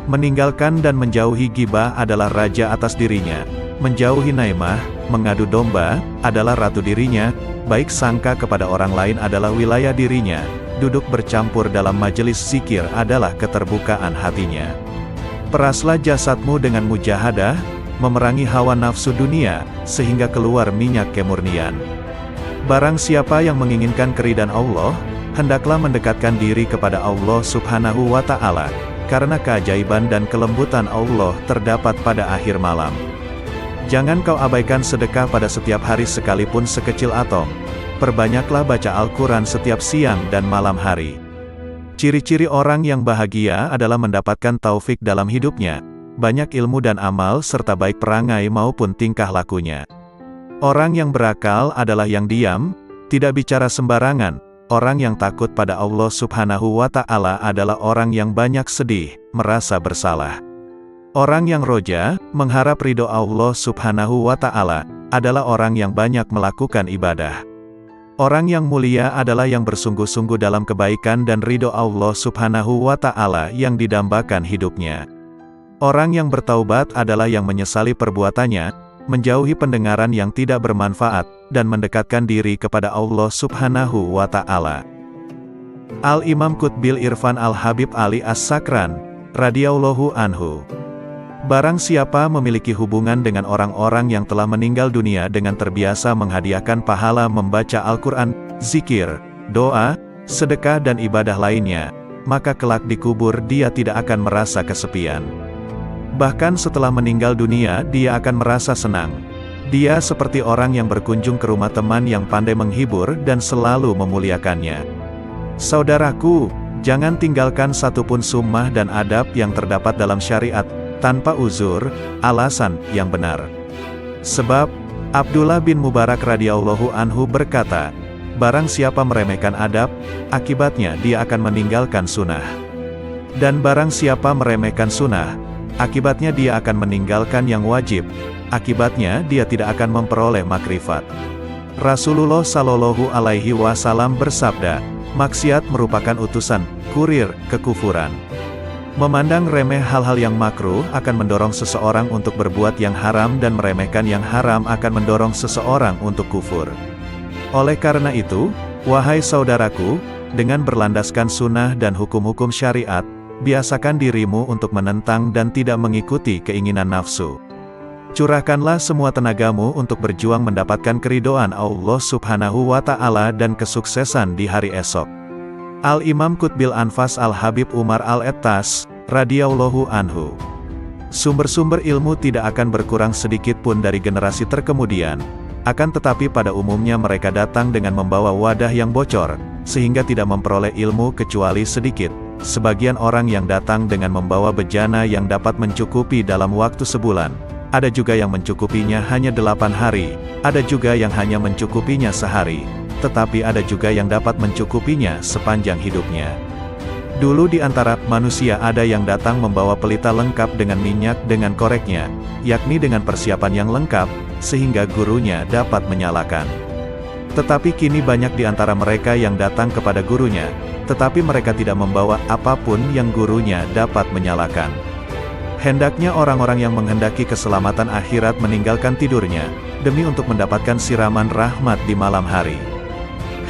Meninggalkan dan menjauhi ghibah adalah raja atas dirinya, menjauhi naimah, mengadu domba, adalah ratu dirinya, baik sangka kepada orang lain adalah wilayah dirinya, duduk bercampur dalam majelis zikir adalah keterbukaan hatinya. Peraslah jasadmu dengan mujahadah, memerangi hawa nafsu dunia, sehingga keluar minyak kemurnian. Barang siapa yang menginginkan keridhaan Allah, hendaklah mendekatkan diri kepada Allah Subhanahu wa Ta'ala, karena keajaiban dan kelembutan Allah terdapat pada akhir malam. Jangan kau abaikan sedekah pada setiap hari sekalipun sekecil atom. Perbanyaklah baca Al-Quran setiap siang dan malam hari. Ciri-ciri orang yang bahagia adalah mendapatkan taufik dalam hidupnya, banyak ilmu dan amal serta baik perangai maupun tingkah lakunya. Orang yang berakal adalah yang diam, tidak bicara sembarangan. Orang yang takut pada Allah Subhanahu wa Ta'ala adalah orang yang banyak sedih, merasa bersalah. Orang yang roja, mengharap ridho Allah Subhanahu wa Ta'ala, adalah orang yang banyak melakukan ibadah. Orang yang mulia adalah yang bersungguh-sungguh dalam kebaikan dan ridho Allah Subhanahu wa Ta'ala yang didambakan hidupnya. Orang yang bertaubat adalah yang menyesali perbuatannya, menjauhi pendengaran yang tidak bermanfaat, dan mendekatkan diri kepada Allah Subhanahu wa Ta'ala. Al-Imam Qutbil Irfan Al-Habib Ali As-Sakran, radhiyallahu anhu. Barang siapa memiliki hubungan dengan orang-orang yang telah meninggal dunia dengan terbiasa menghadiahkan pahala membaca Al-Quran, zikir, doa, sedekah dan ibadah lainnya, maka kelak di kubur dia tidak akan merasa kesepian. Bahkan setelah meninggal dunia dia akan merasa senang. Dia seperti orang yang berkunjung ke rumah teman yang pandai menghibur dan selalu memuliakannya. Saudaraku, jangan tinggalkan satupun sunnah dan adab yang terdapat dalam syariat, tanpa uzur, alasan yang benar. Sebab, Abdullah bin Mubarak radhiyallahu anhu berkata, barang siapa meremehkan adab, akibatnya dia akan meninggalkan sunnah. Dan barang siapa meremehkan sunnah, akibatnya dia akan meninggalkan yang wajib, akibatnya dia tidak akan memperoleh makrifat. Rasulullah Shallallahu Alaihi Wasallam bersabda, maksiat merupakan utusan, kurir, kekufuran. Memandang remeh hal-hal yang makruh akan mendorong seseorang untuk berbuat yang haram dan meremehkan yang haram akan mendorong seseorang untuk kufur. Oleh karena itu, wahai saudaraku, dengan berlandaskan sunnah dan hukum-hukum syariat, biasakan dirimu untuk menentang dan tidak mengikuti keinginan nafsu. Curahkanlah semua tenagamu untuk berjuang mendapatkan keridhaan Allah Subhanahu wa Ta'ala dan kesuksesan di hari esok. Al-Imam Qutbil Anfas Al-Habib Umar Al-Ettas, radhiyallahu anhu. Sumber-sumber ilmu tidak akan berkurang sedikit pun dari generasi terkemudian, akan tetapi pada umumnya mereka datang dengan membawa wadah yang bocor, sehingga tidak memperoleh ilmu kecuali sedikit. Sebagian orang yang datang dengan membawa bejana yang dapat mencukupi dalam waktu sebulan. Ada juga yang mencukupinya hanya 8 hari, ada juga yang hanya mencukupinya sehari, tetapi ada juga yang dapat mencukupinya sepanjang hidupnya. Dulu di antara manusia ada yang datang membawa pelita lengkap dengan minyak dengan koreknya, yakni dengan persiapan yang lengkap, sehingga gurunya dapat menyalakan. Tetapi kini banyak di antara mereka yang datang kepada gurunya, tetapi mereka tidak membawa apapun yang gurunya dapat menyalakan. Hendaknya orang-orang yang menghendaki keselamatan akhirat meninggalkan tidurnya, demi untuk mendapatkan siraman rahmat di malam hari.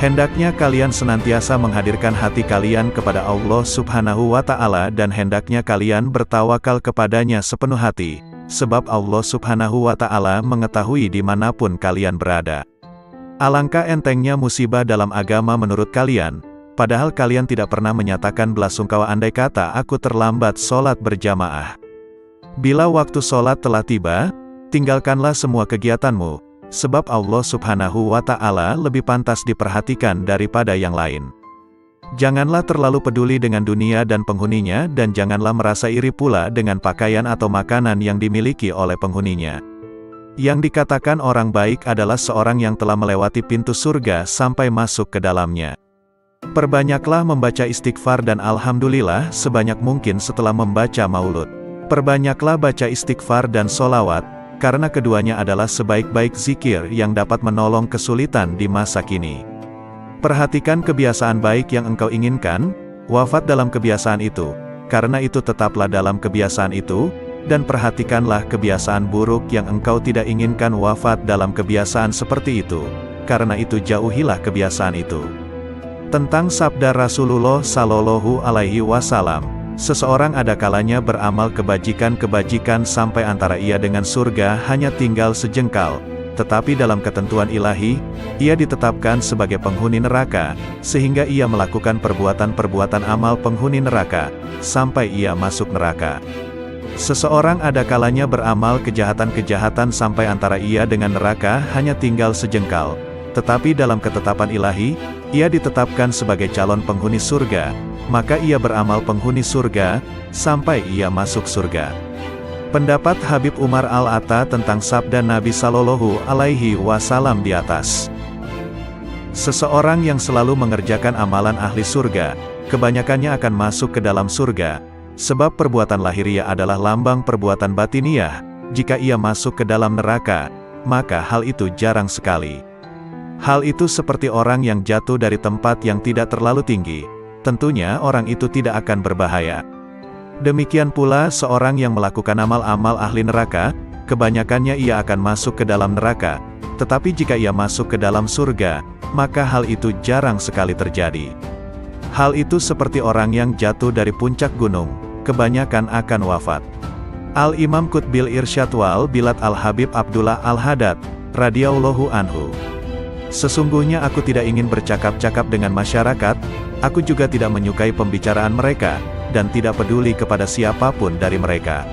Hendaknya kalian senantiasa menghadirkan hati kalian kepada Allah Subhanahu wa Ta'ala dan hendaknya kalian bertawakal kepadanya sepenuh hati, sebab Allah Subhanahu wa Ta'ala mengetahui dimanapun kalian berada. Alangkah entengnya musibah dalam agama menurut kalian, padahal kalian tidak pernah menyatakan belasungkawa andai kata aku terlambat sholat berjamaah. Bila waktu sholat telah tiba, tinggalkanlah semua kegiatanmu, sebab Allah Subhanahu wa Ta'ala lebih pantas diperhatikan daripada yang lain. Janganlah terlalu peduli dengan dunia dan penghuninya dan janganlah merasa iri pula dengan pakaian atau makanan yang dimiliki oleh penghuninya. Yang dikatakan orang baik adalah seorang yang telah melewati pintu surga sampai masuk ke dalamnya. Perbanyaklah membaca istighfar dan alhamdulillah sebanyak mungkin setelah membaca maulud. Perbanyaklah baca istighfar dan solawat, karena keduanya adalah sebaik-baik zikir yang dapat menolong kesulitan di masa kini. Perhatikan kebiasaan baik yang engkau inginkan, wafat dalam kebiasaan itu, karena itu tetaplah dalam kebiasaan itu, dan perhatikanlah kebiasaan buruk yang engkau tidak inginkan wafat dalam kebiasaan seperti itu, karena itu jauhilah kebiasaan itu. Tentang sabda Rasulullah Shallallahu Alaihi Wasallam, seseorang ada kalanya beramal kebajikan-kebajikan sampai antara ia dengan surga hanya tinggal sejengkal, tetapi dalam ketentuan ilahi, ia ditetapkan sebagai penghuni neraka, sehingga ia melakukan perbuatan-perbuatan amal penghuni neraka, sampai ia masuk neraka. Seseorang ada kalanya beramal kejahatan-kejahatan sampai antara ia dengan neraka hanya tinggal sejengkal, tetapi dalam ketetapan ilahi, ia ditetapkan sebagai calon penghuni surga, maka ia beramal penghuni surga, sampai ia masuk surga. Pendapat Habib Umar Al-Atta tentang sabda Nabi Shallallahu Alaihi Wasallam di atas. Seseorang yang selalu mengerjakan amalan ahli surga, kebanyakannya akan masuk ke dalam surga, sebab perbuatan lahiriah adalah lambang perbuatan batiniah. Jika ia masuk ke dalam neraka, maka hal itu jarang sekali. Hal itu seperti orang yang jatuh dari tempat yang tidak terlalu tinggi. Tentunya orang itu tidak akan berbahaya. Demikian pula seorang yang melakukan amal-amal ahli neraka, kebanyakannya ia akan masuk ke dalam neraka, tetapi jika ia masuk ke dalam surga, maka hal itu jarang sekali terjadi. Hal itu seperti orang yang jatuh dari puncak gunung, kebanyakan akan wafat. Al-Imam Qutbil Irsyad wal Bilad Al-Habib Abdullah Al-Haddad, radhiyallahu anhu. Sesungguhnya aku tidak ingin bercakap-cakap dengan masyarakat, aku juga tidak menyukai pembicaraan mereka, dan tidak peduli kepada siapapun dari mereka.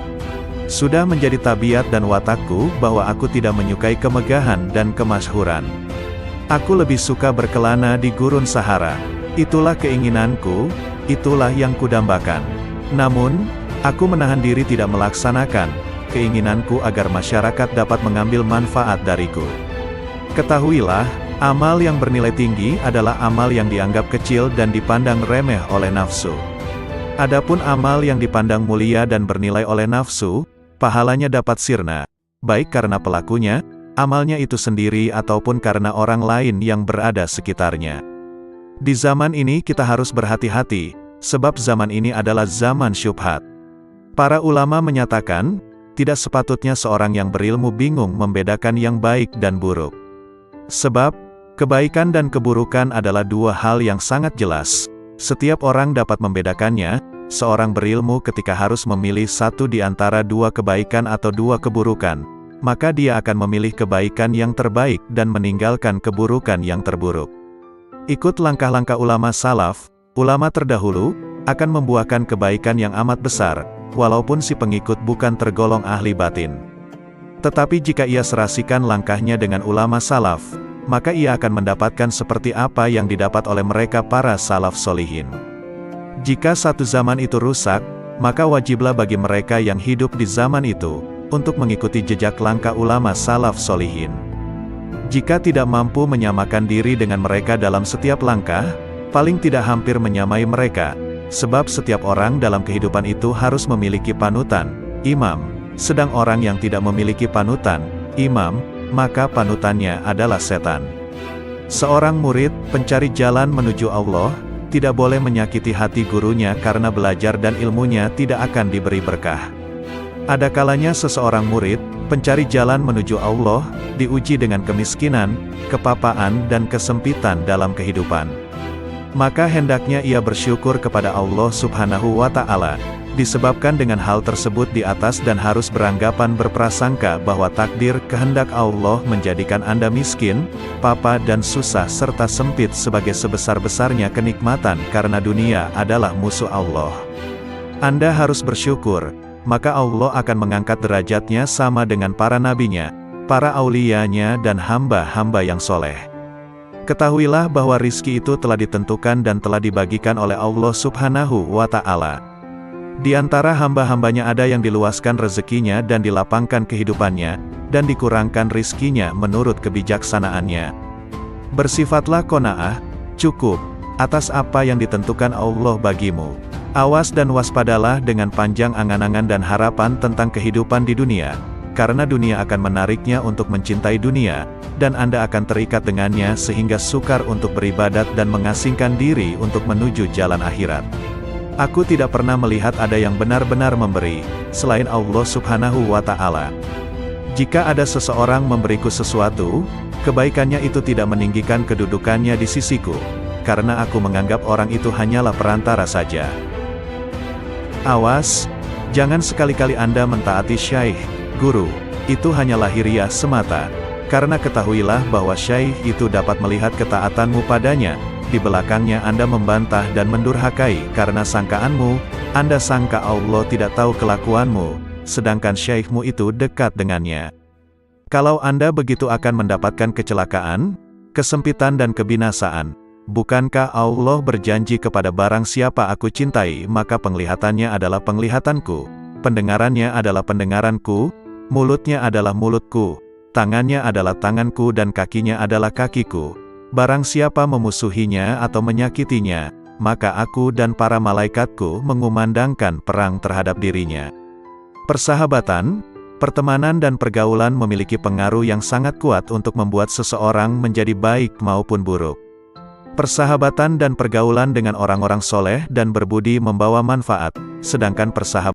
Sudah menjadi tabiat dan watakku bahwa aku tidak menyukai kemegahan dan kemasyhuran. Aku lebih suka berkelana di gurun Sahara. Itulah keinginanku, itulah yang kudambakan. Namun, aku menahan diri tidak melaksanakan keinginanku agar masyarakat dapat mengambil manfaat dariku. Ketahuilah, amal yang bernilai tinggi adalah amal yang dianggap kecil dan dipandang remeh oleh nafsu. Adapun amal yang dipandang mulia dan bernilai oleh nafsu, pahalanya dapat sirna, baik karena pelakunya, amalnya itu sendiri ataupun karena orang lain yang berada sekitarnya. Di zaman ini kita harus berhati-hati, sebab zaman ini adalah zaman syubhat. Para ulama menyatakan, tidak sepatutnya seorang yang berilmu bingung membedakan yang baik dan buruk. Sebab, kebaikan dan keburukan adalah dua hal yang sangat jelas. Setiap orang dapat membedakannya. Seorang berilmu ketika harus memilih satu di antara dua kebaikan atau dua keburukan, maka dia akan memilih kebaikan yang terbaik dan meninggalkan keburukan yang terburuk. Ikut langkah-langkah ulama salaf, ulama terdahulu, akan membuahkan kebaikan yang amat besar, walaupun si pengikut bukan tergolong ahli batin. Tetapi jika ia serasikan langkahnya dengan ulama salaf, maka ia akan mendapatkan seperti apa yang didapat oleh mereka para salaf solihin. Jika satu zaman itu rusak, maka wajiblah bagi mereka yang hidup di zaman itu, untuk mengikuti jejak langkah ulama salaf solihin. Jika tidak mampu menyamakan diri dengan mereka dalam setiap langkah, paling tidak hampir menyamai mereka, sebab setiap orang dalam kehidupan itu harus memiliki panutan, imam, sedang orang yang tidak memiliki panutan, imam, maka panutannya adalah setan. Seorang murid, pencari jalan menuju Allah, tidak boleh menyakiti hati gurunya karena belajar dan ilmunya tidak akan diberi berkah. Ada kalanya seseorang murid, pencari jalan menuju Allah, diuji dengan kemiskinan, kepapaan dan kesempitan dalam kehidupan. Maka hendaknya ia bersyukur kepada Allah Subhanahu wa Ta'ala, disebabkan dengan hal tersebut di atas dan harus beranggapan berprasangka bahwa takdir kehendak Allah menjadikan Anda miskin, papa dan susah serta sempit sebagai sebesar-besarnya kenikmatan karena dunia adalah musuh Allah. Anda harus bersyukur, maka Allah akan mengangkat derajatnya sama dengan para nabinya, para auliyanya dan hamba-hamba yang soleh. Ketahuilah bahwa rizki itu telah ditentukan dan telah dibagikan oleh Allah Subhanahu wa Ta'ala. Di antara hamba-hambanya ada yang diluaskan rezekinya dan dilapangkan kehidupannya, dan dikurangkan rizkinya menurut kebijaksanaannya. Bersifatlah qanaah, cukup, atas apa yang ditentukan Allah bagimu. Awas dan waspadalah dengan panjang angan-angan dan harapan tentang kehidupan di dunia, karena dunia akan menariknya untuk mencintai dunia, dan Anda akan terikat dengannya sehingga sukar untuk beribadat dan mengasingkan diri untuk menuju jalan akhirat. Aku tidak pernah melihat ada yang benar-benar memberi, selain Allah Subhanahu wa Ta'ala. Jika ada seseorang memberiku sesuatu, kebaikannya itu tidak meninggikan kedudukannya di sisiku, karena aku menganggap orang itu hanyalah perantara saja. Awas, jangan sekali-kali Anda mentaati syaikh, guru, itu hanya lahiriah semata, karena ketahuilah bahwa syaikh itu dapat melihat ketaatanmu padanya. Di belakangnya Anda membantah dan mendurhakai karena sangkaanmu, Anda sangka Allah tidak tahu kelakuanmu, sedangkan syekhmu itu dekat dengannya. Kalau Anda begitu akan mendapatkan kecelakaan, kesempitan dan kebinasaan. Bukankah Allah berjanji kepada barang siapa aku cintai maka penglihatannya adalah penglihatanku, pendengarannya adalah pendengaranku, mulutnya adalah mulutku, tangannya adalah tanganku dan kakinya adalah kakiku. Barang siapa memusuhinya atau menyakitinya, maka aku dan para malaikatku mengumandangkan perang terhadap dirinya. Persahabatan, pertemanan dan pergaulan memiliki pengaruh yang sangat kuat untuk membuat seseorang menjadi baik maupun buruk. Persahabatan dan pergaulan dengan orang-orang soleh dan berbudi membawa manfaat, sedangkan persahabatan